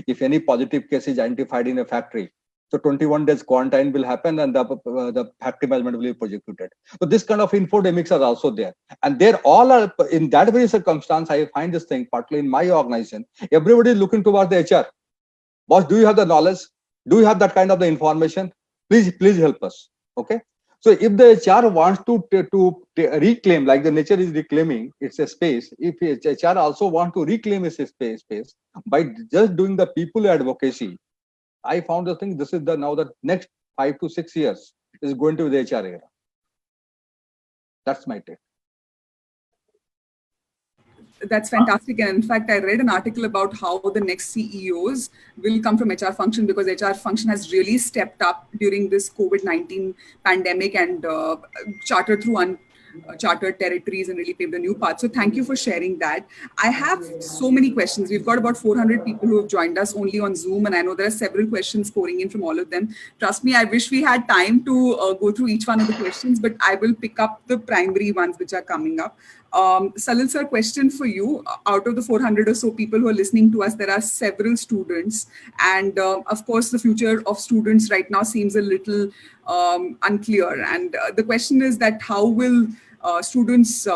if any positive case is identified in a factory, so 21 days quarantine will happen, and the factory management will be prosecuted. So this kind of infodemics are also there. And they're all are in that very circumstance. I find this thing, partly in my organization, everybody is looking towards the HR. Boss, do you have the knowledge? Do you have that kind of the information? Please help us. Okay. So if the HR wants to reclaim, like the nature is reclaiming its a space, if HR also want to reclaim its space by just doing the people advocacy, I found the thing, this is now the next 5 to 6 years is going to be the HR era. That's my take. That's fantastic. And in fact, I read an article about how the next CEOs will come from HR function, because HR function has really stepped up during this COVID-19 pandemic and chartered through unchartered territories and really paved a new path. So thank you for sharing that. I have so many questions. We've got about 400 people who have joined us only on Zoom, and I know there are several questions pouring in from all of them. Trust me, I wish we had time to go through each one of the questions, but I will pick up the primary ones which are coming up. Salil sir, question for you. Out of the 400 or so people who are listening to us, there are several students. And of course, the future of students right now seems a little unclear. And the question is that how will students,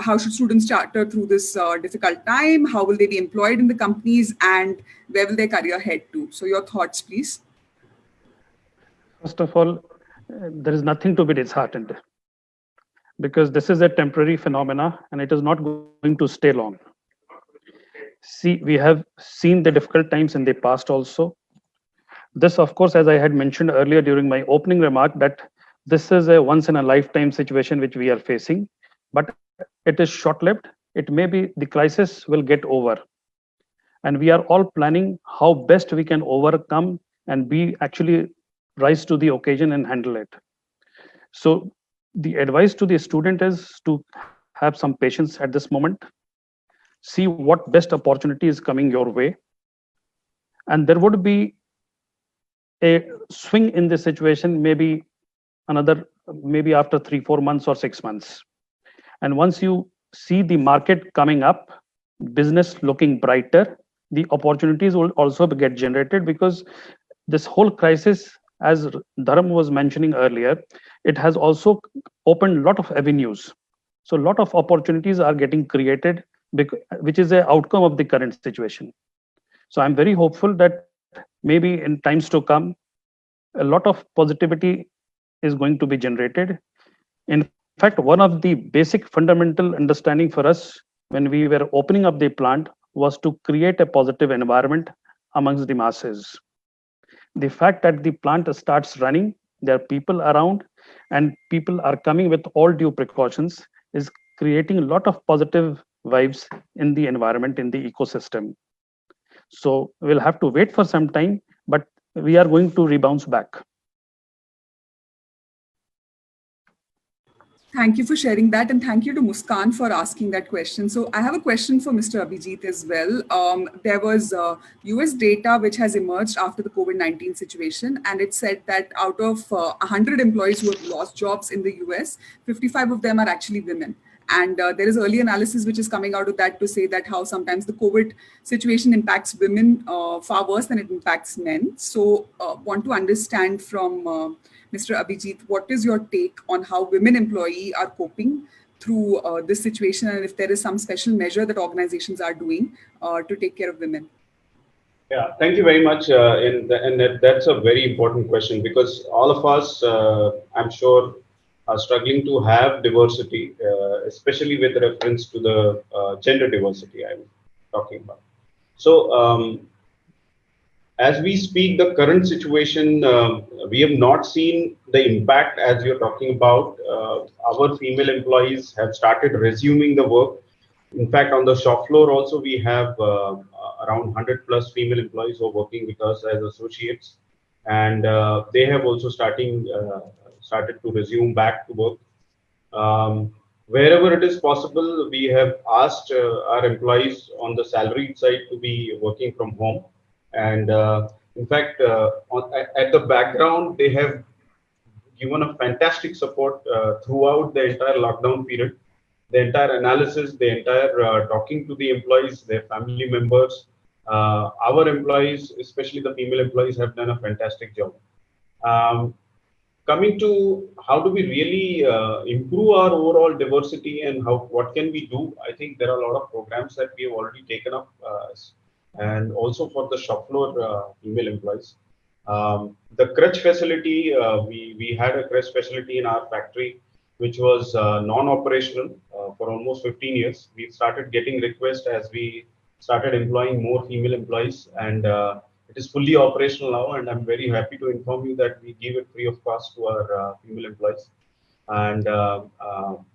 how should students charter through this difficult time? How will they be employed in the companies, and where will their career head to? So your thoughts, please. First of all, there is nothing to be disheartened, because this is a temporary phenomena and it is not going to stay long. See, we have seen the difficult times in the past also. This, of course, as I had mentioned earlier during my opening remark, that this is a once in a lifetime situation which we are facing, but it is short-lived. It may be the crisis will get over. And we are all planning how best we can overcome and be actually rise to the occasion and handle it. So the advice to the student is to have some patience at this moment. see what best opportunity is coming your way. And there would be a swing in this situation, maybe after 3-4 months or 6 months. And once you see the market coming up, business looking brighter, the opportunities will also get generated, because this whole crisis, as Dharam was mentioning earlier, it has also opened a lot of avenues. So a lot of opportunities are getting created, which is an outcome of the current situation. So I'm very hopeful that maybe in times to come, a lot of positivity is going to be generated. In fact, one of the basic fundamental understanding for us when we were opening up the plant was to create a positive environment amongst the masses. The fact that the plant starts running, there are people around, and people are coming with all due precautions, is creating a lot of positive vibes in the environment, in the ecosystem. So we'll have to wait for some time, but we are going to rebound back. Thank you for sharing that, and thank you to Muskan for asking that question. So I have a question for Mr. Abhijit as well. There was US data which has emerged after the COVID-19 situation, and it said that out of 100 employees who have lost jobs in the US, 55 of them are actually women. And there is early analysis which is coming out of that to say that how sometimes the COVID situation impacts women far worse than it impacts men. So want to understand from Mr. Abhijit, what is your take on how women employees are coping through this situation, and if there is some special measure that organizations are doing to take care of women? Yeah, thank you very much. That's a very important question, because all of us, I'm sure, are struggling to have diversity, especially with reference to the gender diversity I'm talking about. So, as we speak, the current situation, we have not seen the impact as you're talking about. Our female employees have started resuming the work. In fact, on the shop floor also, we have around 100 plus female employees who are working with us as associates. And they have also started to resume back to work. Wherever it is possible, we have asked our employees on the salaried side to be working from home. And in fact, at the background, they have given a fantastic support throughout the entire lockdown period. The entire analysis, the entire talking to the employees, their family members, our employees, especially the female employees, have done a fantastic job. Coming to how do we really improve our overall diversity and what can we do? I think there are a lot of programs that we have already taken up, and also for the shop floor female employees. The crutch facility, we had a crutch facility in our factory, which was non-operational for almost 15 years. We started getting requests as we started employing more female employees, and it is fully operational now. And I'm very happy to inform you that we give it free of cost to our female employees. And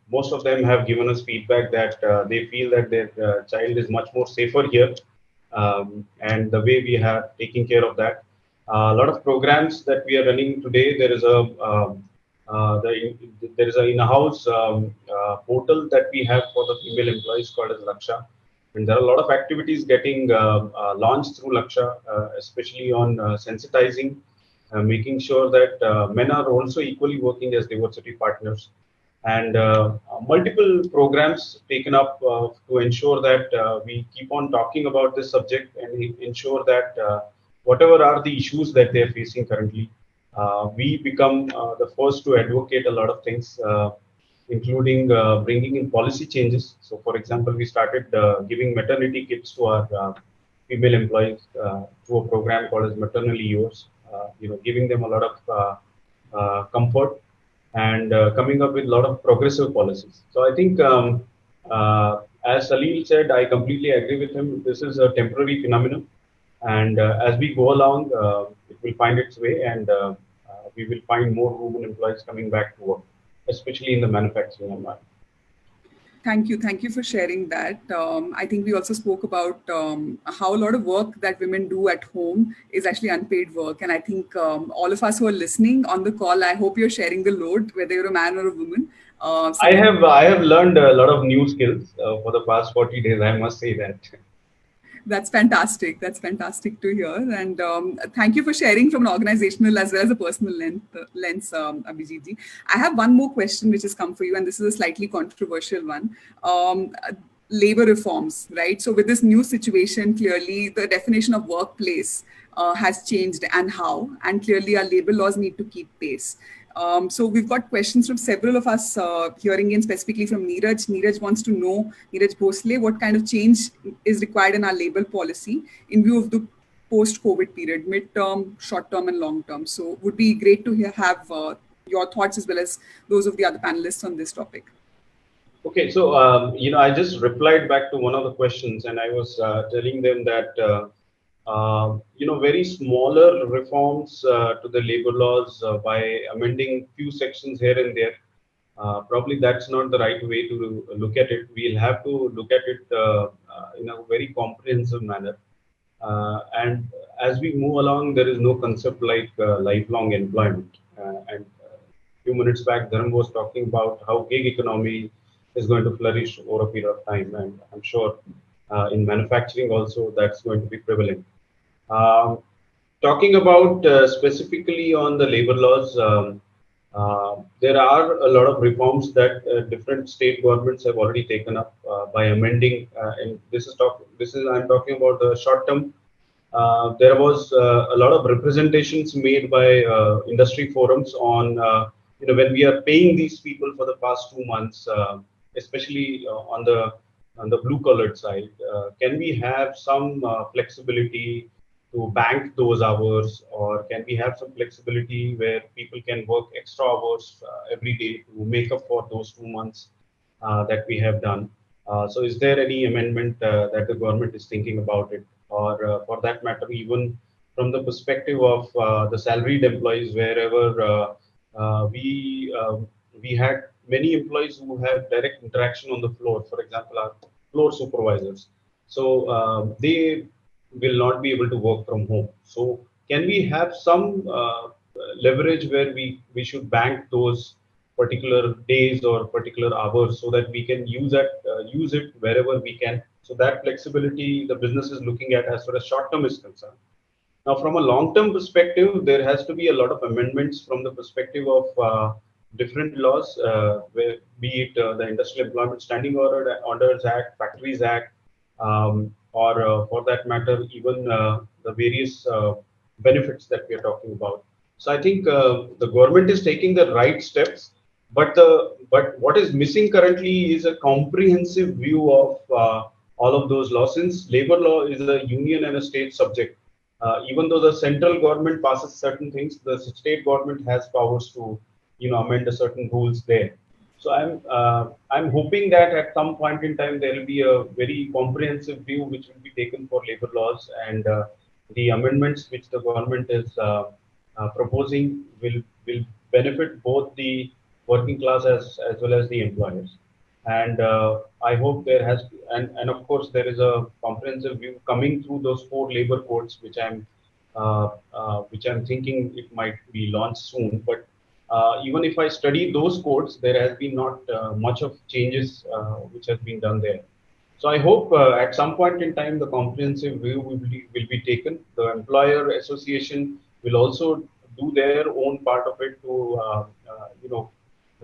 most of them have given us feedback that they feel that their child is much more safer here. And the way we have taken care of that. A lot of programs that we are running today, there is an in-house portal that we have for the female employees called as Laksha. And there are a lot of activities getting launched through Laksha, especially on sensitizing, making sure that men are also equally working as diversity partners. And multiple programs taken up to ensure that we keep on talking about this subject and ensure that whatever are the issues that they are facing currently, we become the first to advocate a lot of things, including bringing in policy changes. So, for example, we started giving maternity kits to our female employees through a program called as Maternally Yours, giving them a lot of comfort and coming up with a lot of progressive policies. So I think, as Salil said, I completely agree with him. This is a temporary phenomenon. And as we go along, it will find its way, and we will find more women employees coming back to work, especially in the manufacturing environment. Thank you for sharing that. I think we also spoke about how a lot of work that women do at home is actually unpaid work. And I think all of us who are listening on the call, I hope you're sharing the load, whether you're a man or a woman. So I have learned a lot of new skills for the past 40 days. I must say that. that's fantastic. That's fantastic to hear. And thank you for sharing from an organizational as well as a personal lens, Abhijit ji. I have one more question which has come for you, and this is a slightly controversial one. Labor reforms, right? So with this new situation, clearly the definition of workplace has changed and how, and clearly our labor laws need to keep pace. So we've got questions from several of us hearing in, specifically from Neeraj. Neeraj wants to know, Neeraj Bhosle, what kind of change is required in our labor policy in view of the post-COVID period, mid-term, short-term and long-term. So would be great to have your thoughts as well as those of the other panelists on this topic. Okay, so I just replied back to one of the questions, and I was telling them that very smaller reforms to the labor laws by amending few sections here and there. Probably that's not the right way to look at it. We'll have to look at it in a very comprehensive manner. And as we move along, there is no concept like lifelong employment. And a few minutes back, Dharam was talking about how gig economy is going to flourish over a period of time. And I'm sure in manufacturing also that's going to be prevalent. Talking about specifically on the labor laws, there are a lot of reforms that different state governments have already taken up by amending, and I'm talking about the short term. There was a lot of representations made by industry forums on when we are paying these people for the past 2 months, especially on the blue collared side. Can we have some flexibility to bank those hours, or can we have some flexibility where people can work extra hours every day to make up for those 2 months that we have done? So is there any amendment that the government is thinking about it, or for that matter, even from the perspective of the salaried employees, wherever we had many employees who have direct interaction on the floor, for example, our floor supervisors. So they will not be able to work from home. So can we have some leverage where we should bank those particular days or particular hours so that we can use it wherever we can? So that flexibility the business is looking at as far as short term is concerned. Now, from a long term perspective, there has to be a lot of amendments from the perspective of different laws, where, be it the Industrial Employment Standing Orders Act, Factories Act, or for that matter, even the various benefits that we are talking about. So I think the government is taking the right steps, but what is missing currently is a comprehensive view of all of those laws. Since labor law is a union and a state subject, even though the central government passes certain things, the state government has powers to amend certain rules there. So I'm hoping that at some point in time there will be a very comprehensive view which will be taken for labor laws, and the amendments which the government is proposing will benefit both the working class as well as the employers. And I hope there has, and of course there is a comprehensive view coming through those 4 labor codes, which I'm thinking it might be launched soon. But even if I study those codes, there has been not much of changes which has been done there. So I hope at some point in time the comprehensive view will be taken. The employer association will also do their own part of it to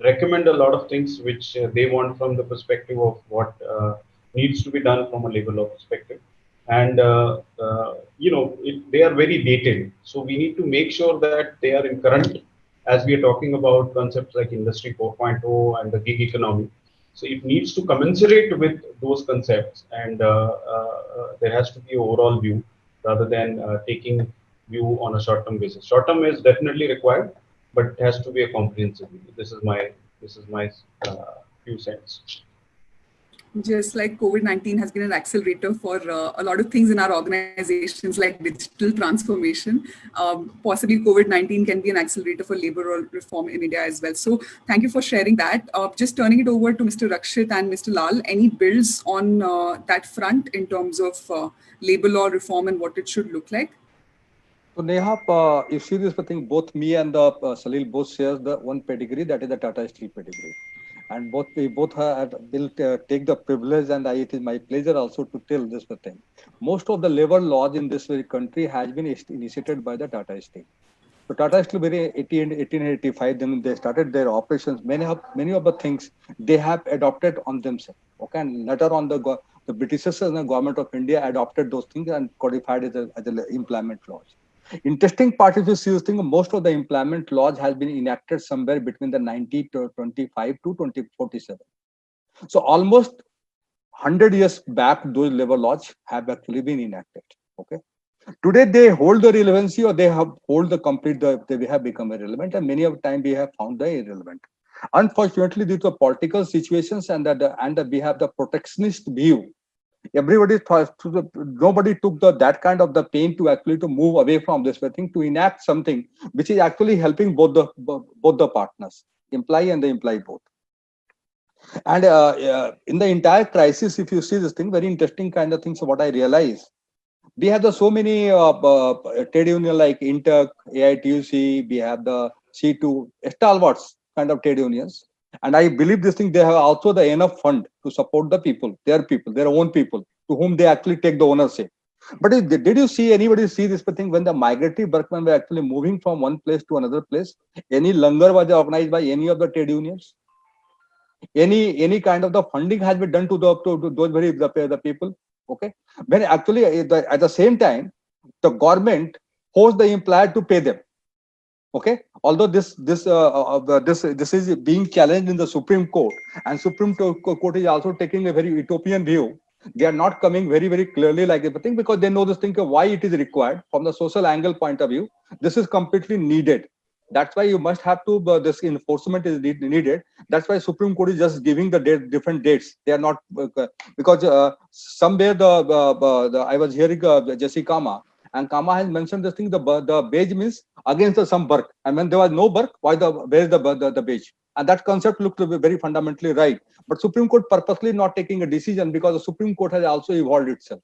recommend a lot of things which they want from the perspective of what needs to be done from a labor law perspective. And they are very dated, so we need to make sure that they are in current as we are talking about concepts like Industry 4.0 and the gig economy. So it needs to commensurate with those concepts, and there has to be an overall view rather than taking view on a short-term basis. Short-term is definitely required, but it has to be a comprehensive view. This is my few cents. Just like COVID-19 has been an accelerator for a lot of things in our organizations, like digital transformation, possibly COVID-19 can be an accelerator for labor reform in India as well. So thank you for sharing that. Just turning it over to Mr. Rakshit and Mr. Lal, any builds on that front in terms of labor law reform and what it should look like? So Neha, you see this, I think both me and Salil both shares the one pedigree, that is the Tata Steel pedigree. and will take the privilege, and it is my pleasure also to tell this thing. Most of the labor laws in this very country has been initiated by the Tata Steel. So Tata Steel, very 1885, then they started their operations. Many of the things they have adopted on themselves. Okay, and later on the Britishers and the government of India adopted those things and codified as a employment laws. Interesting part, if you see this thing, most of the employment laws has been enacted somewhere between the 1925 to 2047. So almost 100 years back, those labor laws have actually been enacted. Okay. Today they hold the relevancy, or they have hold the complete, they have become irrelevant, and many of the time we have found the irrelevant. Unfortunately, due to political situations and that we have the protectionist view, everybody thought nobody took that kind of the pain to actually to move away from this thing, to enact something which is actually helping both the partners, employee and the employee both. And in the entire crisis, if you see this thing, very interesting kind of things. So what I realize, we have so many trade union like Interc, AITUC, we have the C2, stalwarts kind of trade unions. And I believe this thing, they have also the enough fund to support the people, their own people, to whom they actually take the ownership. But did you see anybody see this thing when the migratory workmen were actually moving from one place to another place? Any langar was organized by any of the trade unions? Any kind of the funding has been done to those the people? Okay, when actually at the same time the government forced the employer to pay them. Okay, although this is being challenged in the Supreme Court, and Supreme Court is also taking a very utopian view. They are not coming very clearly like everything, because they know this thing why it is required from the social angle point of view. This is completely needed. That's why you must have to this enforcement is needed. That's why Supreme Court is just giving the different dates. They are not because somewhere I was hearing Jesse Kama, and Kama has mentioned this thing. The beige means against some work, and when there was no work, where is the beige? And that concept looked to be very fundamentally right. But Supreme Court purposely not taking a decision, because the Supreme Court has also evolved itself.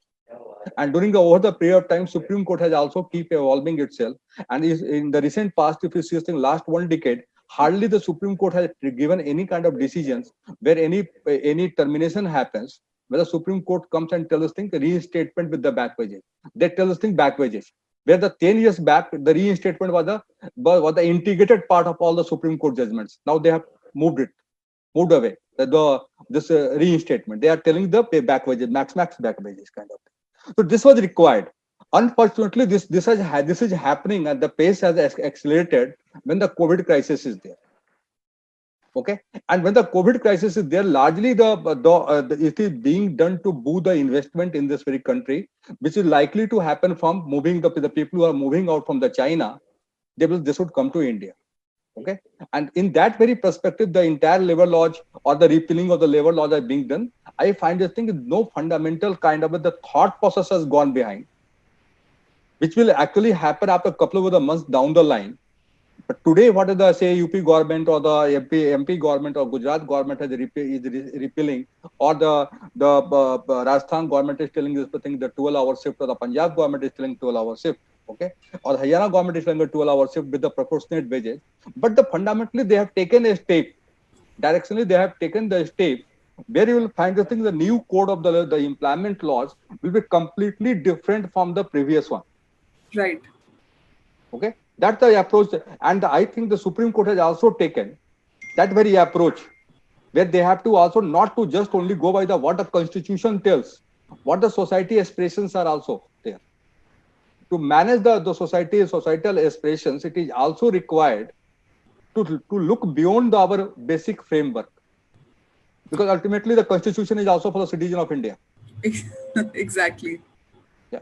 And over the period of time, Supreme Court has also keep evolving itself. And in the recent past, if you see the last 1 decade, hardly the Supreme Court has given any kind of decisions where any termination happens, where the Supreme Court comes and tells us thing reinstatement with the back wages. They tell us thing back wages. Where the 10 years back, the reinstatement was the integrated part of all the Supreme Court judgments. Now they have moved away. This reinstatement. They are telling the pay back wages, max back wages kind of thing. So this was required. Unfortunately, this is happening, and the pace has accelerated when the COVID crisis is there. Okay, and when the COVID crisis is there, largely it is being done to boost the investment in this very country, which is likely to happen from moving the people who are moving out from the China. This would come to India. Okay, and in that very perspective, the entire labor laws or the repealing of the labor laws are being done. I find this thing is no fundamental kind of the thought process has gone behind, which will actually happen after a couple of the months down the line. But today, what is the say UP government or the MP government or Gujarat government is repealing, or the Rajasthan government is telling this thing, the 12-hour shift, or the Punjab government is telling 12-hour shift. Okay, or Haryana government is telling a 12-hour shift with the proportionate wages. But fundamentally, they have taken a step. Directionally, they have taken the step where you will find the thing, the new code of the employment laws will be completely different from the previous one. Right. Okay, that's the approach, and I think the Supreme Court has also taken that very approach, where they have to also not to just only go by what the Constitution tells, what the society aspirations are also there. To manage the societal aspirations, it is also required to look beyond our basic framework, because ultimately the Constitution is also for the citizen of India. Exactly. Yeah.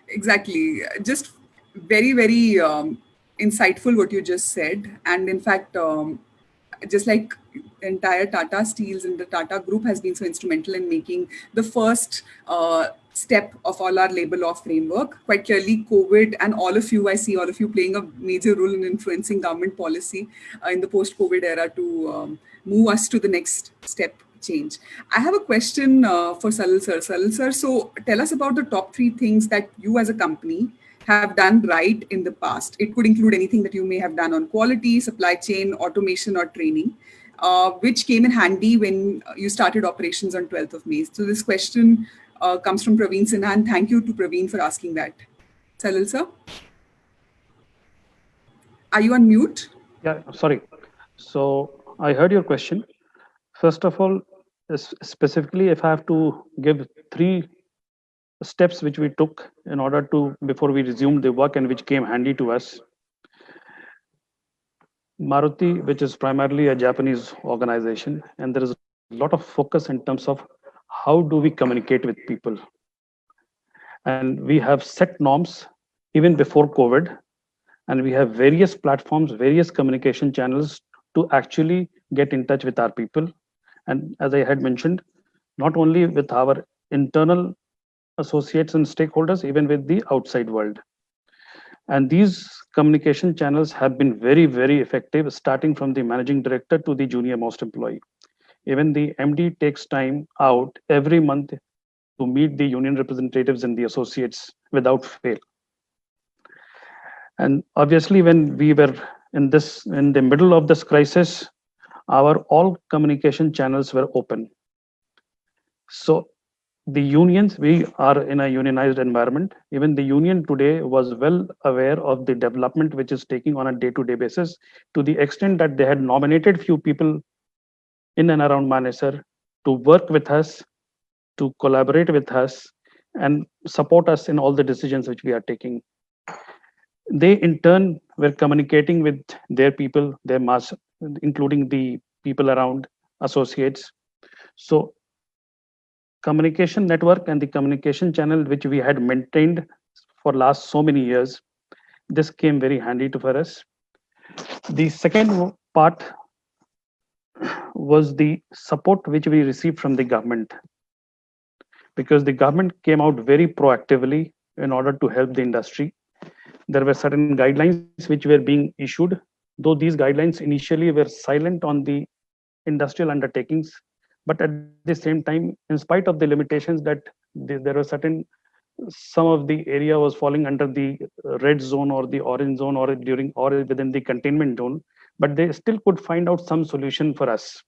Exactly. Just very insightful what you just said. And in fact, just like the entire Tata Steels and the Tata Group has been so instrumental in making the first step of all our labor law framework. Quite clearly, COVID and I see all of you playing a major role in influencing government policy in the post-COVID era to move us to the next step change. I have a question for Salil sir. Salil sir, so tell us about the top 3 things that you as a company have done right in the past. It could include anything that you may have done on quality, supply chain, automation, or training. which came in handy when you started operations on 12th of May. So this question comes from Praveen Sinha, and thank you to Praveen for asking that. Salil sir, are you on mute? Yeah, sorry. So I heard your question. First of all, specifically, if I have to give three steps which we took in order to, before we resumed the work and which came handy to us. Maruti, which is primarily a Japanese organization, and there is a lot of focus in terms of how do we communicate with people. And we have set norms even before COVID, and we have various platforms, various communication channels to actually get in touch with our people. And as I had mentioned, not only with our internal associates and stakeholders, even with the outside world. And these communication channels have been very, very effective, starting from the managing director to the junior most employee. Even the MD takes time out every month to meet the union representatives and the associates without fail. And obviously, when we were in the middle of this crisis, our all communication channels were open. So the unions, we are in a unionized environment. Even the union today was well aware of the development which is taking on a day-to-day basis, to the extent that they had nominated few people in and around Manesar to work with us, to collaborate with us, and support us in all the decisions which we are taking. They in turn were communicating with their people, their mass, including the people around associates. So communication network and the communication channel which we had maintained for last so many years, this came very handy for us. The second part was the support which we received from the government, because the government came out very proactively in order to help the industry. There were certain guidelines which were being issued, though these guidelines initially were silent on the industrial undertakings. But at the same time, in spite of the limitations that there were certain, some of the area was falling under the red zone or the orange zone or within the containment zone, but they still could find out some solution for us,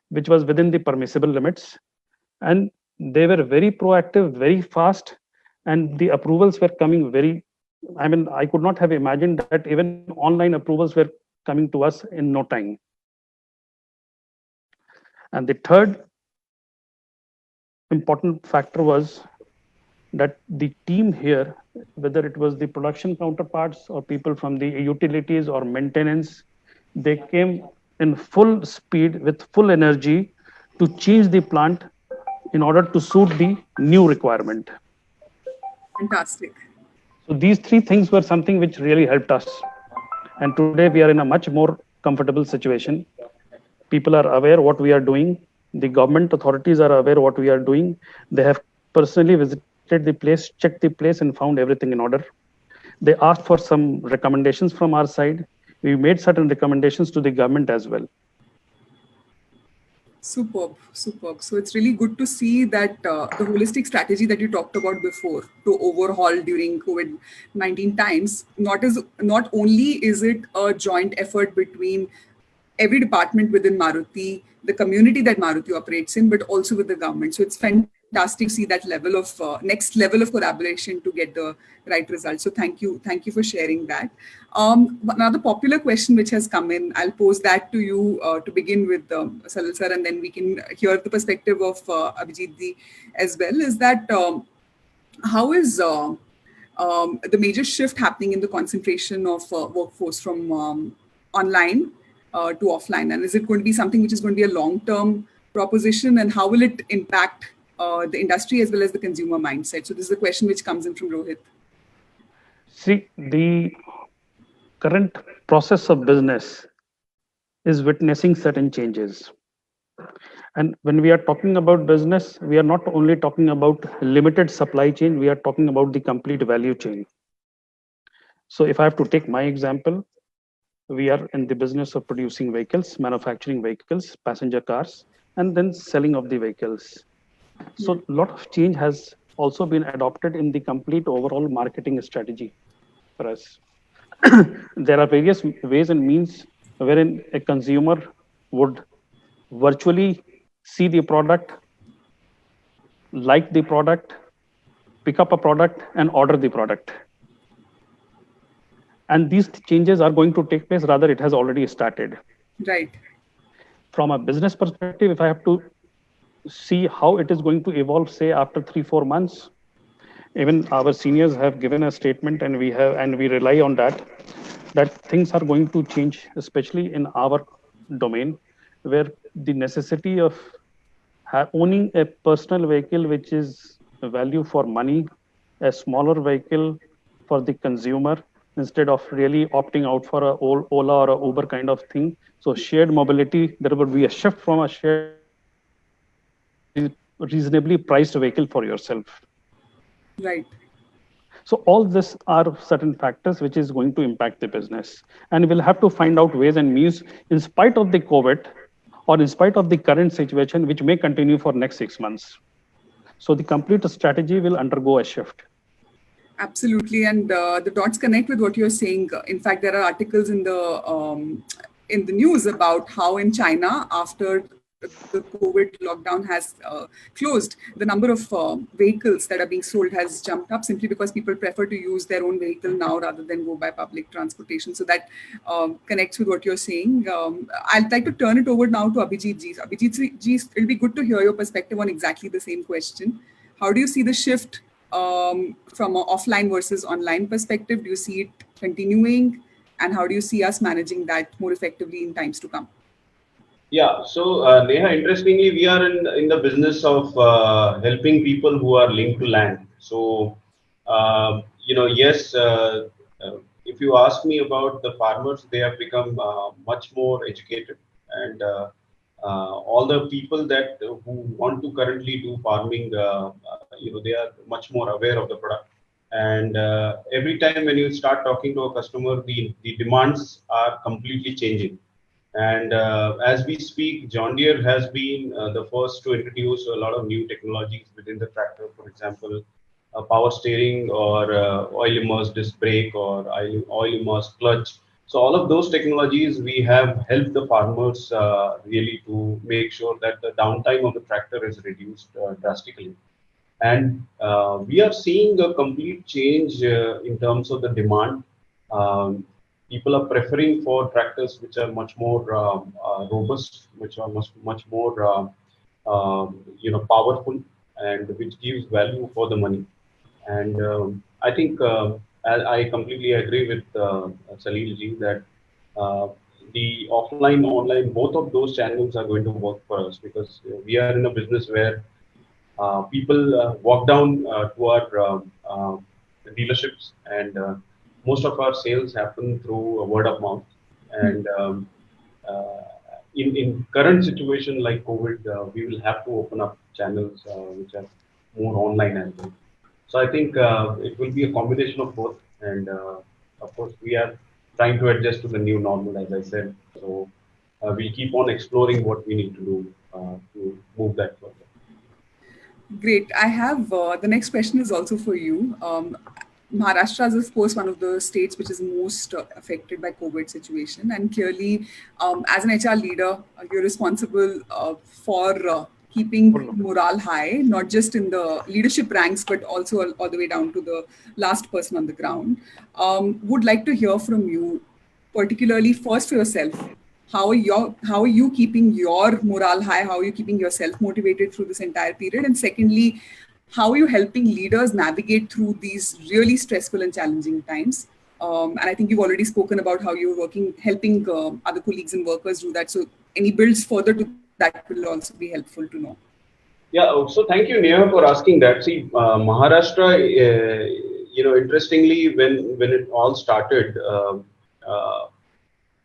which was within the permissible limits. And they were very proactive, very fast, and the approvals were coming very, I could not have imagined that even online approvals were coming to us in no time. And the third important factor was that the team here, whether it was the production counterparts or people from the utilities or maintenance, they came in full speed with full energy to change the plant in order to suit the new requirement. Fantastic. So these three things were something which really helped us. And today we are in a much more comfortable situation. People are aware what we are doing. The government authorities are aware what we are doing. They have personally visited the place, checked the place, and found everything in order. They asked for some recommendations from our side. We made certain recommendations to the government as well. Superb, superb. So it's really good to see that the holistic strategy that you talked about before to overhaul during COVID-19 times, not only is it a joint effort between every department within Maruti, the community that Maruti operates in, but also with the government. So it's fantastic to see that level of next level of collaboration to get the right results. So thank you for sharing that. Another popular question which has come in, I'll pose that to you to begin with, Salil sir, and then we can hear the perspective of Abhijit Ji as well, is that how is the major shift happening in the concentration of workforce from online to offline, and is it going to be something which is going to be a long-term proposition, and how will it impact the industry as well as the consumer mindset? So this is a question which comes in from Rohit. See, the current process of business is witnessing certain changes. And when we are talking about business, we are not only talking about limited supply chain, we are talking about the complete value chain. So if I have to take my example, we are in the business of producing vehicles, manufacturing vehicles, passenger cars, and then selling of the vehicles. So a lot of change has also been adopted in the complete overall marketing strategy for us. There are various ways and means wherein a consumer would virtually see the product, like the product, pick up a product, and order the product. And these changes are going to take place, rather, it has already started. Right. From a business perspective, if I have to see how it is going to evolve, say after 3-4 months, even our seniors have given a statement, and we rely on that things are going to change, especially in our domain, where the necessity of owning a personal vehicle, which is a value for money, a smaller vehicle for the consumer, instead of really opting out for a Ola or a Uber kind of thing. So shared mobility, there would be a shift from a shared reasonably priced vehicle for yourself. Right. So all this are certain factors which is going to impact the business, and we'll have to find out ways and means, in spite of the COVID or in spite of the current situation, which may continue for next 6 months. So the complete strategy will undergo a shift. Absolutely, and the dots connect with what you're saying. In fact, there are articles in the news about how in China, after the COVID lockdown has closed, the number of vehicles that are being sold has jumped up, simply because people prefer to use their own vehicle now rather than go by public transportation. So that connects with what you're saying. I'd like to turn it over now to Abhijit ji. Abhijit ji, it'll be good to hear your perspective on exactly the same question. How do you see the shift from an offline versus online perspective? Do you see it continuing? And how do you see us managing that more effectively in times to come? Yeah, so Neha, interestingly, we are in the business of helping people who are linked to land. So, yes, if you ask me about the farmers, they have become much more educated, and all the people who want to currently do farming, they are much more aware of the product. And every time when you start talking to a customer, the demands are completely changing. And as we speak, John Deere has been the first to introduce a lot of new technologies within the tractor. For example, power steering, or oil immersed disc brake, or oil immersed clutch. So all of those technologies, we have helped the farmers really to make sure that the downtime of the tractor is reduced drastically. And we are seeing a complete change in terms of the demand. People are preferring for tractors which are much more robust, which are much more powerful, and which gives value for the money. And I think I completely agree with Salil ji that the offline, online, both of those channels are going to work for us, because we are in a business where people walk down to our dealerships, and most of our sales happen through word of mouth. And in current situation like COVID, we will have to open up channels which are more online as well. So I think it will be a combination of both. And of course, we are trying to adjust to the new normal, as I said. So we'll keep on exploring what we need to do to move that further. Great. I have the next question is also for you. Maharashtra is, of course, one of the states which is most affected by COVID situation. And clearly, as an HR leader, you're responsible for keeping morale high, not just in the leadership ranks, but also all the way down to the last person on the ground. Would like to hear from you, particularly first for yourself. How are you keeping your morale high? How are you keeping yourself motivated through this entire period? And secondly, how are you helping leaders navigate through these really stressful and challenging times? And I think you've already spoken about how you're helping other colleagues and workers do that. So any builds further to that will also be helpful to know. Yeah, so thank you, Neha, for asking that. See, Maharashtra, interestingly, when it all started,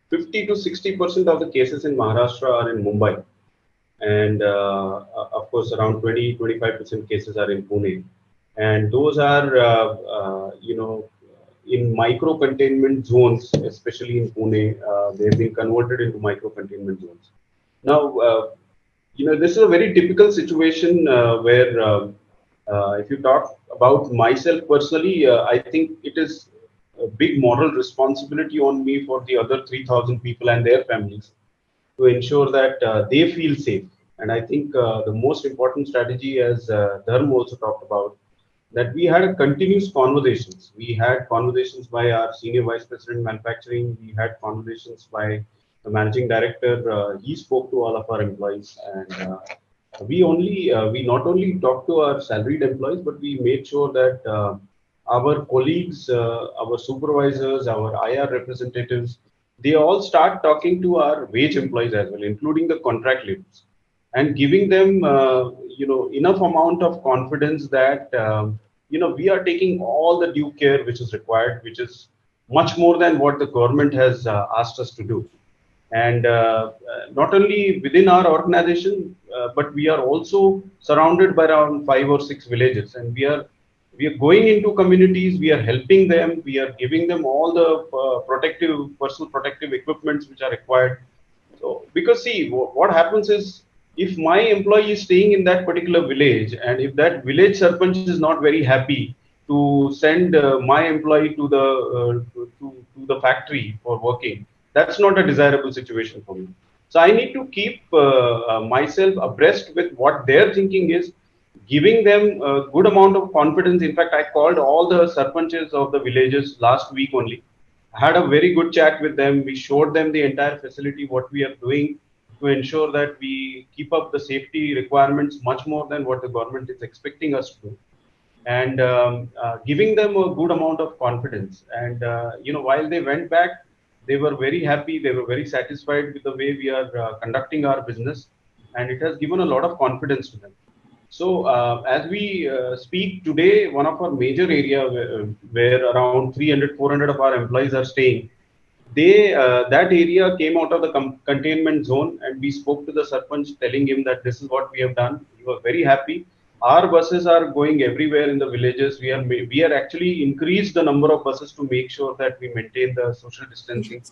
50 to 60% of the cases in Maharashtra are in Mumbai. And of course, around 20-25% cases are in Pune. And those are, in micro containment zones, especially in Pune. They've been converted into micro containment zones. Now, this is a very typical situation where if you talk about myself personally, I think it is a big moral responsibility on me for the other 3,000 people and their families. to ensure that they feel safe. And I think the most important strategy, as Dharm also talked about, that we had a continuous conversations. We had conversations by our senior vice president manufacturing. We had conversations by the managing director. He spoke to all of our employees, and we not only talked to our salaried employees, but we made sure that our colleagues, our supervisors, our IR representatives, they all start talking to our wage employees as well, including the contract laborers, and giving them enough amount of confidence that we are taking all the due care which is required, which is much more than what the government has asked us to do. And not only within our organization, but we are also surrounded by around 5 or 6 villages, and we are going into communities, we are helping them, we are giving them all the personal protective equipments which are required. So, because see, what happens is, if my employee is staying in that particular village, and if that village sarpanch is not very happy to send my employee to the factory for working, that's not a desirable situation for me. So I need to keep myself abreast with what their thinking is, giving them a good amount of confidence. In fact, I called all the sarpanches of the villages last week only. I had a very good chat with them. We showed them the entire facility, what we are doing to ensure that we keep up the safety requirements much more than what the government is expecting us to do, and giving them a good amount of confidence. And while they went back, they were very happy, they were very satisfied with the way we are conducting our business, and it has given a lot of confidence to them. So as we speak today, one of our major area where around 300-400 of our employees are staying, that area came out of the containment zone, and we spoke to the sarpanch telling him that this is what we have done. We were very happy. Our buses are going everywhere in the villages. We are actually increased the number of buses to make sure that we maintain the social distancing.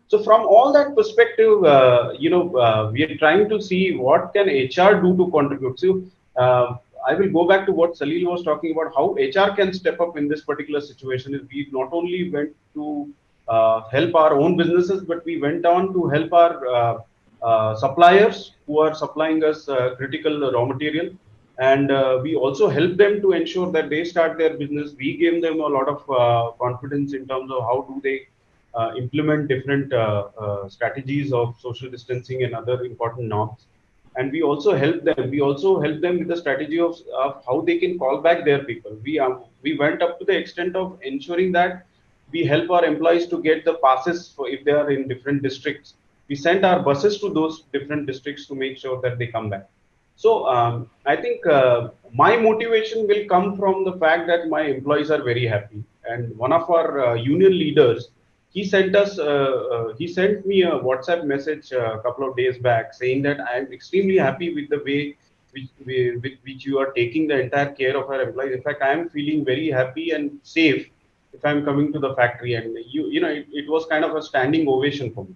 So from all that perspective, we are trying to see what can HR do to contribute. So I will go back to what Salil was talking about, how HR can step up in this particular situation. Is we not only went to help our own businesses, but we went on to help our suppliers who are supplying us critical raw material. And we also help them to ensure that they start their business. We gave them a lot of confidence in terms of how do they implement different strategies of social distancing and other important norms. And we also help them. We also help them with the strategy of how they can call back their people. We went up to the extent of ensuring that we help our employees to get the passes for if they are in different districts. We send our buses to those different districts to make sure that they come back. So I think my motivation will come from the fact that my employees are very happy. And one of our union leaders, he sent me a WhatsApp message a couple of days back saying that I am extremely happy with the way with which you are taking the entire care of our employees. In fact, I am feeling very happy and safe if I'm coming to the factory. And it was kind of a standing ovation for me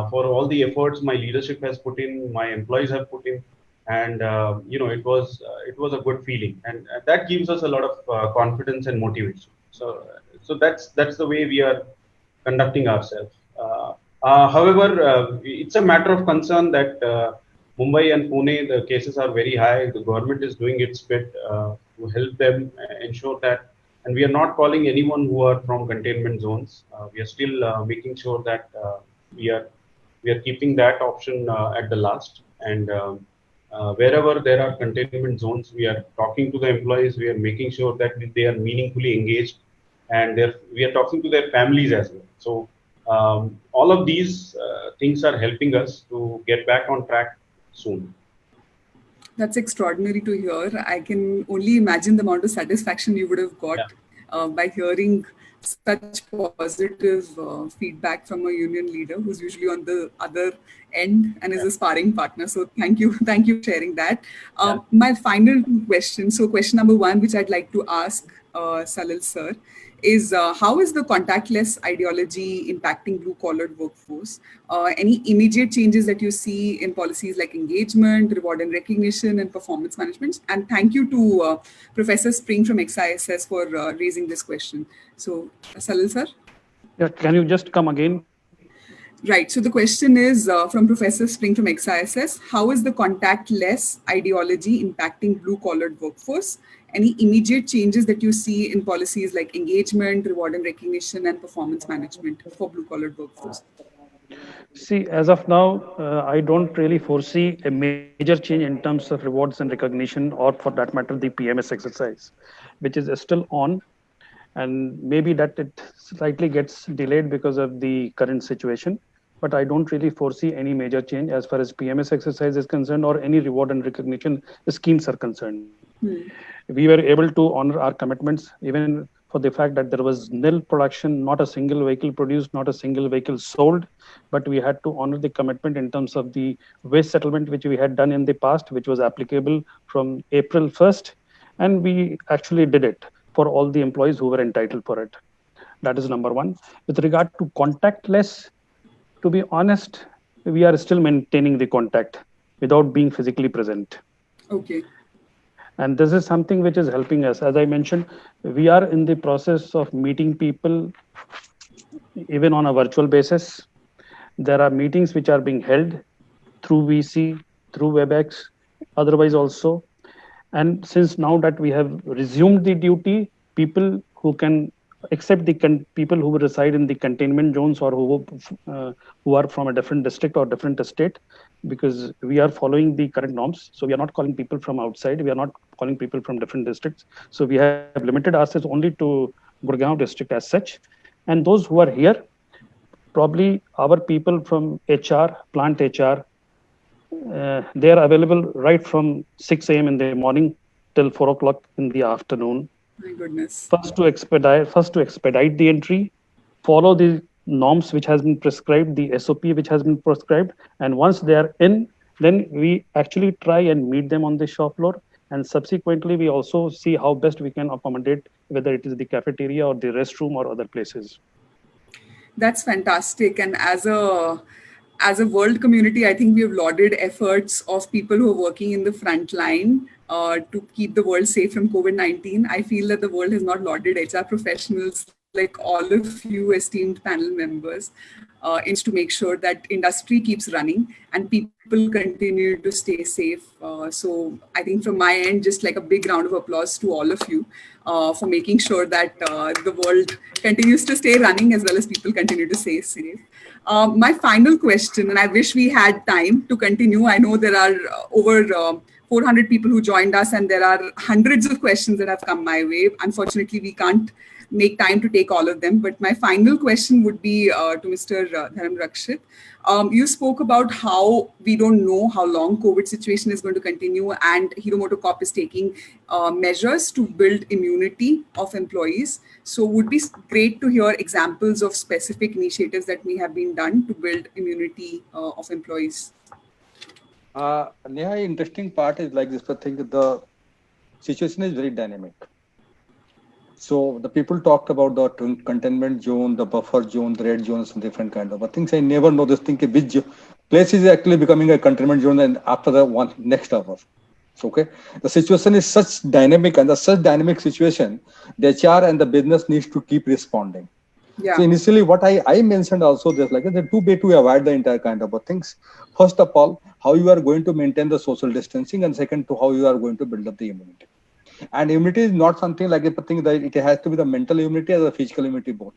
for all the efforts my leadership has put in, my employees have put in. And it was a good feeling, and that gives us a lot of confidence and motivation. So that's the way we are conducting ourselves. However, it's a matter of concern that Mumbai and Pune, the cases are very high. The government is doing its bit to help them ensure that, and we are not calling anyone who are from containment zones. We are still making sure that we are keeping that option at the last. And wherever there are containment zones, we are talking to the employees. We are making sure that they are meaningfully engaged, and we are talking to their families as well. So all of these things are helping us to get back on track soon. That's extraordinary to hear. I can only imagine the amount of satisfaction you would have got by hearing such positive feedback from a union leader who's usually on the other end and is a sparring partner. So thank you for sharing that. My final question, so question number one, which I'd like to ask Salil sir, is how is the contactless ideology impacting blue-collared workforce? Any immediate changes that you see in policies like engagement, reward and recognition, and performance management? And thank you to Professor Spring from XISS for raising this question. So, Salil sir? Yeah, can you just come again? Right. So the question is from Professor Spring from XISS. How is the contactless ideology impacting blue-collared workforce? Any immediate changes that you see in policies like engagement, reward and recognition, and performance management for blue-collared workforce? See, as of now, I don't really foresee a major change in terms of rewards and recognition, or for that matter, the PMS exercise, which is still on. And maybe that it slightly gets delayed because of the current situation. But I don't really foresee any major change as far as PMS exercise is concerned or any reward and recognition schemes are concerned. We were able to honor our commitments even for the fact that there was nil production, not a single vehicle produced, not a single vehicle sold. But we had to honor the commitment in terms of the waste settlement, which we had done in the past, which was applicable from April 1st. And we actually did it for all the employees who were entitled for it. That is number one. With regard to contactless, to be honest, we are still maintaining the contact without being physically present. Okay. And this is something which is helping us. As I mentioned, we are in the process of meeting people even on a virtual basis. There are meetings which are being held through VC, through WebEx, otherwise also. And since now that we have resumed the duty, people who can, except the people who reside in the containment zones or who are from a different district or different state, because we are following the current norms. So we are not calling people from outside. We are not calling people from different districts. So we have limited ourselves only to Gurgaon district as such. And those who are here, probably our people from HR, plant HR, they are available right from 6 a.m. in the morning till 4 o'clock in the afternoon. My goodness. First to expedite the entry, follow the norms which has been prescribed, the SOP which has been prescribed, and once they are in, then we actually try and meet them on the shop floor, and subsequently we also see how best we can accommodate, whether it is the cafeteria or the restroom or other places. That's fantastic. And as a world community, I think we have lauded efforts of people who are working in the front line to keep the world safe from COVID-19. I feel that the world has not lauded HR professionals like all of you esteemed panel members is to make sure that industry keeps running and people continue to stay safe. So I think from my end, just like a big round of applause to all of you for making sure that the world continues to stay running as well as people continue to stay safe. My final question, and I wish we had time to continue. I know there are over 400 people who joined us and there are hundreds of questions that have come my way. Unfortunately, we can't make time to take all of them. But my final question would be to Mr. Dharam Rakshit. You spoke about how we don't know how long COVID situation is going to continue, and Hero MotoCorp is taking measures to build immunity of employees. So would be great to hear examples of specific initiatives that may have been done to build immunity of employees. Neha, interesting part is like this, I think the situation is very dynamic. So the people talked about the containment zone, the buffer zone, the red zones, and different kind of things. I never know this thing which place is actually becoming a containment zone and after the one next hour. So, okay, the situation is such dynamic, and the such dynamic situation, the HR and the business needs to keep responding. Yeah. So initially, what I mentioned also, there's like the two way to avoid the entire kind of things. First of all, how you are going to maintain the social distancing, and second, to how you are going to build up the immunity. And immunity is not something like a thing that it has to be the mental immunity or the physical immunity both.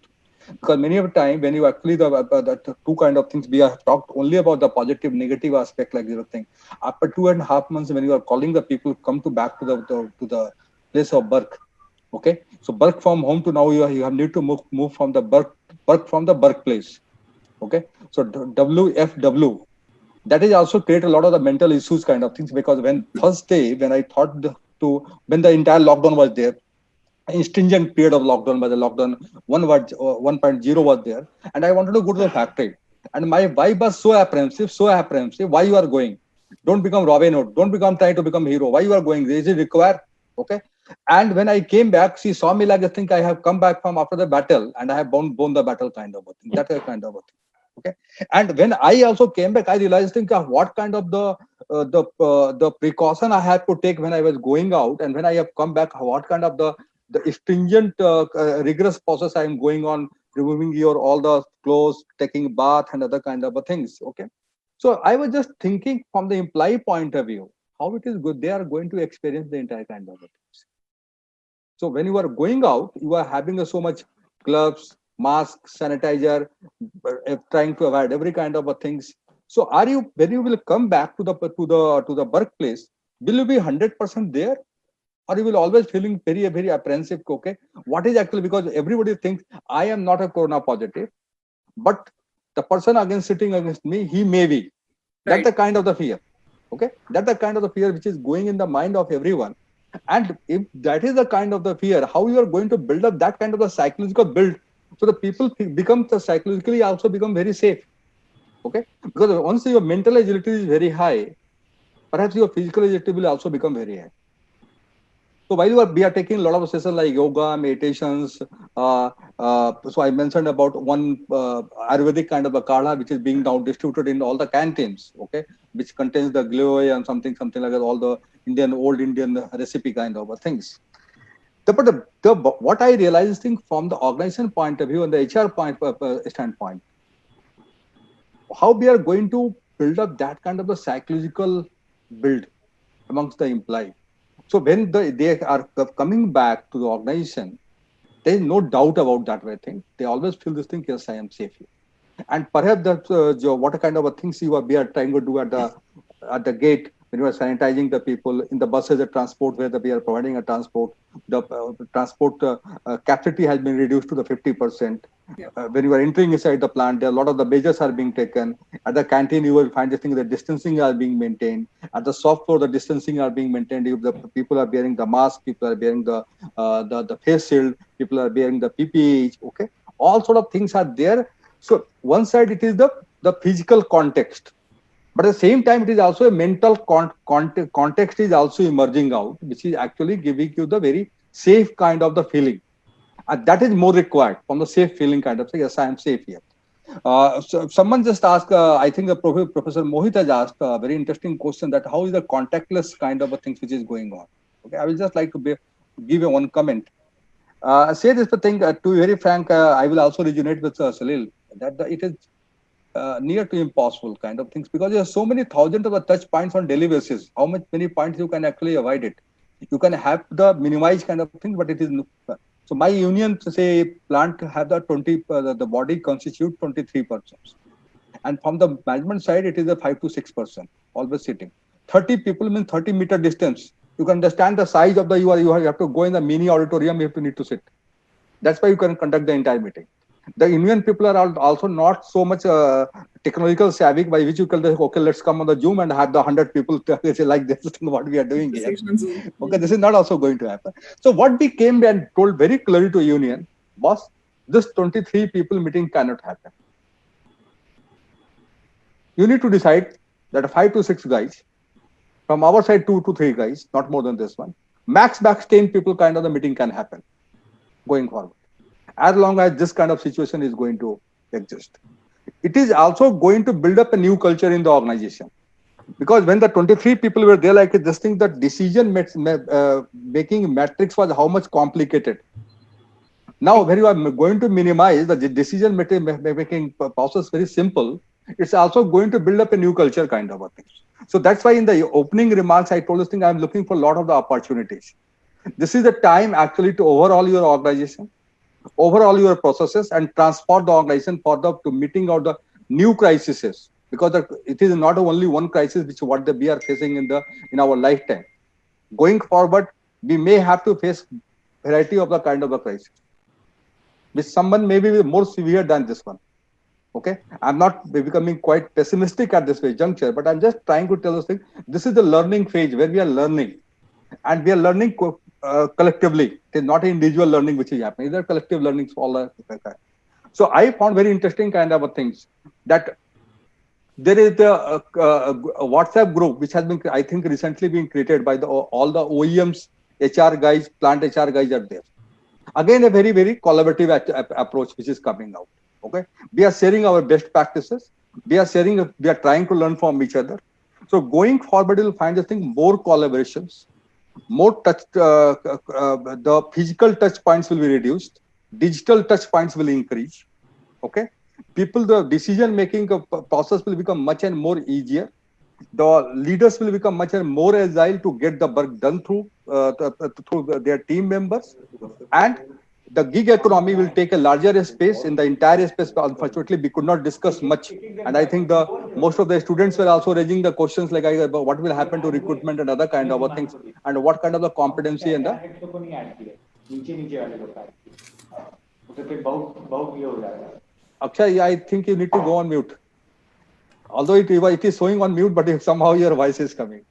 Because many of the time when you actually the two kind of things, we have talked only about the positive, negative aspect like this thing. After 2.5 months, when you are calling the people come to back to the place of work, okay. So work from home to now you have need to move from the work from the workplace, okay. So WFW, that is also create a lot of the mental issues kind of things, because when first day when I thought when the entire lockdown was there, a stringent period of lockdown by the lockdown 1.0 was there, and I wanted to go to the factory, and my wife was so apprehensive. Why you are going? Don't become Robin Hood. Don't trying to become hero. Why you are going? Is it required? Okay. And when I came back, she saw me like I think I have come back from after the battle, and I have won the battle kind of a thing. That kind of a thing. Okay. And when I also came back, I realized what kind of the precaution I had to take when I was going out, and when I have come back, what kind of the stringent rigorous process I am going on removing your all the clothes, taking bath and other kind of things. Okay. So I was just thinking from the employee point of view, how it is good they are going to experience the entire kind of things. So when you are going out, you are having so much gloves, mask, sanitizer, trying to avoid every kind of things. So are you, when you will come back to the workplace, will you be 100% there, or you will always feeling very apprehensive? Okay, what is actually, because everybody thinks I am not a corona positive, but the person against sitting against me, he may be. That's Right. the kind of the fear. Okay, that's the kind of the fear which is going in the mind of everyone. And if that is the kind of the fear, how you are going to build up that kind of the psychological build, so the people become the psychologically also become very safe. Okay, because once your mental agility is very high, perhaps your physical agility will also become very high. So while we are taking a lot of sessions like yoga, meditations, so I mentioned about one Ayurvedic kind of a kadha which is being now distributed in all the canteens, okay, which contains the glory and something like that, all the old Indian recipe kind of things. But what I realized from the organization point of view and the HR standpoint, how we are going to build up that kind of the psychological build amongst the employee. So when they are coming back to the organization, there is no doubt about that way thing. They always feel this thing, yes, I am safe here. And perhaps that's what kind of things we are trying to do at the gate, when we are sanitizing the people in the buses, the transport, where we are providing a transport. The transport capacity has been reduced to the 50%. Yeah. When you are entering inside the plant, there are a lot of the measures are being taken. At the canteen, you will find the thing, the distancing are being maintained. At the shop floor, the distancing are being maintained. If the people are wearing the mask, people are wearing the face shield, people are wearing the PPE. Okay, all sort of things are there. So one side it is the physical context, but at the same time it is also a mental context is also emerging out, which is actually giving you the very safe kind of the feeling. And that is more required from the safe feeling kind of say, yes, I am safe here. So someone just asked, I think the Professor Mohit has asked a very interesting question, that how is the contactless kind of a things which is going on. Okay, I will just like to give you one comment. Say this thing, to be very frank, I will also resonate with Salil, that it is near to impossible kind of things, because there are so many thousands of touch points on daily basis. How many points you can actually avoid it? You can have the minimized kind of things, but it is so my union say plant have the 20 the body constitute 23%, and from the management side it is a 5 to 6% always sitting. 30 people means 30-meter distance. You can understand the size of the you have to go in the mini auditorium, you have to need to sit. That's why you can conduct the entire meeting. The Indian people are also not so much technological savvy, by which you can say, okay, let's come on the Zoom and have the 100 people like this thing what we are doing here. Okay, this is not also going to happen. So what we came and told very clearly to union was, this 23 people meeting cannot happen. You need to decide that 5 to 6 guys, from our side 2 to 3 guys, not more than this one. Max 10 people kind of the meeting can happen going forward, as long as this kind of situation is going to exist. It is also going to build up a new culture in the organization, because when the 23 people were there, like this thing, the decision making matrix was how much complicated. Now when you are going to minimize the decision making process very simple, it's also going to build up a new culture kind of a thing. So that's why in the opening remarks I told this thing, I'm looking for a lot of the opportunities. This is the time actually to overhaul your organization, overall your processes, and transform the organization for to meeting out the new crises, because it is not only one crisis which what we are facing in our lifetime. Going forward, we may have to face variety of the kind of a crisis, which someone may be more severe than this one. Okay, I'm not becoming quite pessimistic at this juncture, but I'm just trying to tell this thing. This is the learning phase where we are learning, and we are learning collectively. It is not individual learning which is happening. These are collective learnings for all that. So I found very interesting kind of things, that there is a WhatsApp group which has been, I think, recently been created by all the OEMs, HR guys, plant HR guys are there. Again, a very collaborative approach which is coming out. Okay, we are sharing our best practices. We are trying to learn from each other. So going forward, you'll find this thing, more collaborations, more touch, the physical touch points will be reduced. digital touch points will increase. Okay, the decision making process will become much and more easier. The leaders will become much and more agile to get the work done through their team members, and the gig economy will take a larger space in the entire space. Unfortunately, we could not discuss much, and I think most of the students were also raising the questions like about what will happen to recruitment and other kind of things, and what kind of the competency and the. Akshay, I think you need to go on mute. Although it is showing on mute, but if somehow your voice is coming.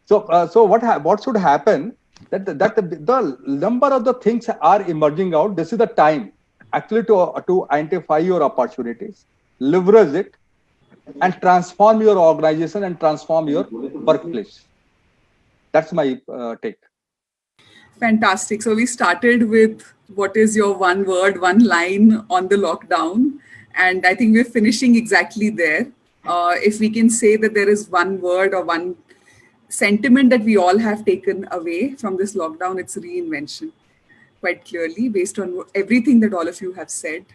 So what should happen? That the number of the things are emerging out. This is the time actually to identify your opportunities, leverage it, and transform your organization and transform your workplace. That's my take. Fantastic. So we started with what is your one word, one line on the lockdown, and I think we're finishing exactly there. If we can say that there is one word or one sentiment that we all have taken away from this lockdown, it's reinvention. Quite clearly, based on everything that all of you have said,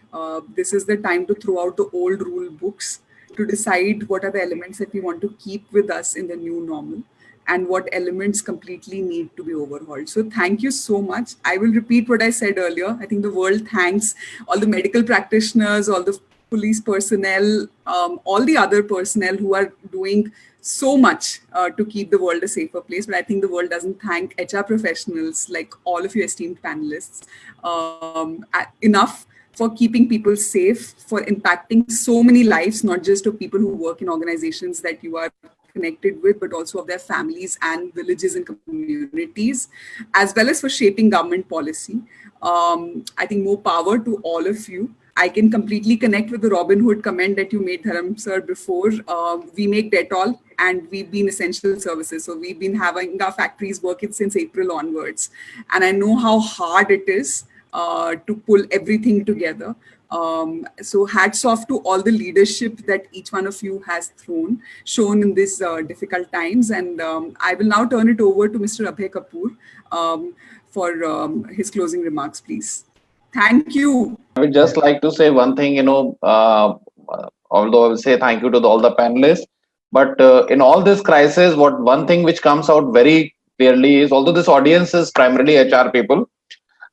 this is the time to throw out the old rule books, to decide what are the elements that we want to keep with us in the new normal, and what elements completely need to be overhauled. So thank you so much. I will repeat what I said earlier. I think the world thanks all the medical practitioners, all the police personnel, all the other personnel who are doing so much to keep the world a safer place. But I think the world doesn't thank HR professionals like all of you esteemed panelists enough for keeping people safe, for impacting so many lives, not just of people who work in organizations that you are connected with, but also of their families and villages and communities, as well as for shaping government policy. I think more power to all of you. I can completely connect with the Robin Hood comment that you made, Dharam sir, before. We make Dettol and we've been essential services. So we've been having our factories working since April onwards. And I know how hard it is to pull everything together. So hats off to all the leadership that each one of you has shown in these difficult times. And I will now turn it over to Mr. Abhay Kapoor for his closing remarks, please. Thank you. I would just like to say one thing, although I will say thank you to all the panelists, but in all this crisis, one thing which comes out very clearly is, although this audience is primarily HR people,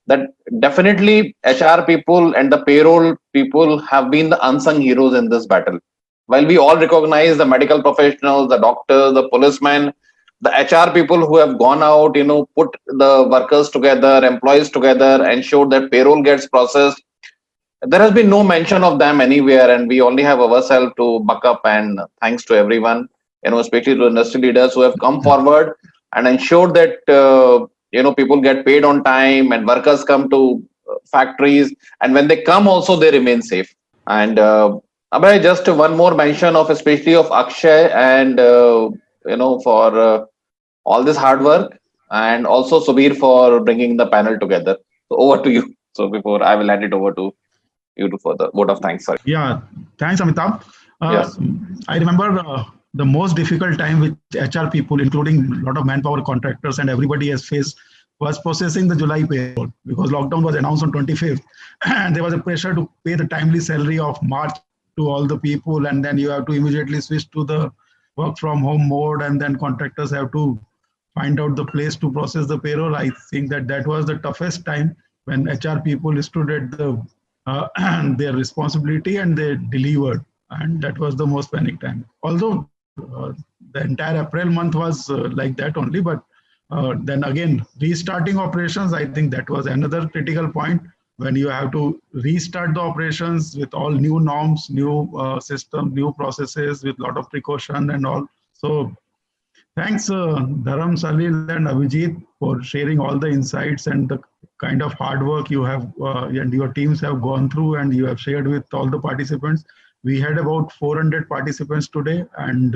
that definitely HR people and the payroll people have been the unsung heroes in this battle. While we all recognize the medical professionals, the doctors, the policemen, the HR people who have gone out, put the workers together, employees together, ensured that payroll gets processed, there has been no mention of them anywhere, and we only have ourselves to buck up. And thanks to everyone, especially to industry leaders who have come forward and ensured that people get paid on time and workers come to factories, and when they come also they remain safe. And Abhay, just one more mention of especially of Akshay and for all this hard work, and also Subir for bringing the panel together. So over to you. So before I will hand it over to you for the vote of thanks. Sorry. Yeah, thanks, Amitabh. Yes. I remember the most difficult time which HR people, including a lot of manpower contractors and everybody has faced, was processing the July payroll, because lockdown was announced on 25th and there was a pressure to pay the timely salary of March to all the people, and then you have to immediately switch to the work from home mode, and then contractors have to find out the place to process the payroll. I think that was the toughest time when HR people stood at their responsibility and they delivered, and that was the most panic time. Although the entire April month was like that only, but then again, restarting operations, I think that was another critical point, when you have to restart the operations with all new norms, new system, new processes with a lot of precaution and all. So thanks Dharam, Salil and Abhijit for sharing all the insights and the kind of hard work you have and your teams have gone through and you have shared with all the participants. We had about 400 participants today, and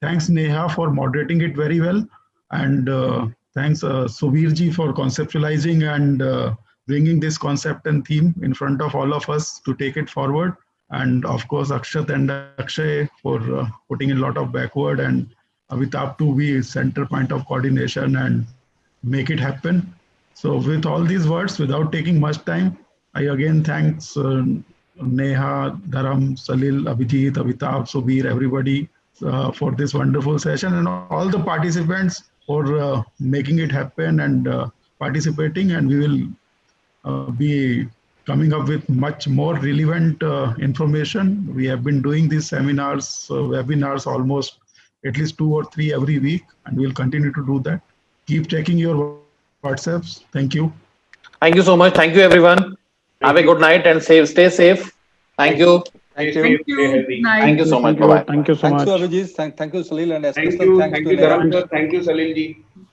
thanks Neha for moderating it very well, and thanks Subirji for conceptualizing and bringing this concept and theme in front of all of us to take it forward, and of course Akshat and Akshay for putting in a lot of backward, and Amitabh to be center point of coordination and make it happen. So with all these words, without taking much time, I again thanks Neha, Dharam, Salil, Abhijit, Avitab, Subir, everybody for this wonderful session, and all the participants for making it happen and participating. And we will be coming up with much more relevant information. We have been doing these seminars, webinars almost at least 2 or 3 every week, and we'll continue to do that. Keep checking your WhatsApps. Thank you. Thank you so much. Thank you, everyone. Have a good night and stay safe. Thank you. Thank Stay you. safe, stay healthy. Night. Thank you so much. Thank you. Bye-bye. Thank you so Thanks much. to Abhijit. Thank you, Salil, and Thank especially you. thanks Thank to you, Neha. Dharam sir. Thank you, Salil ji.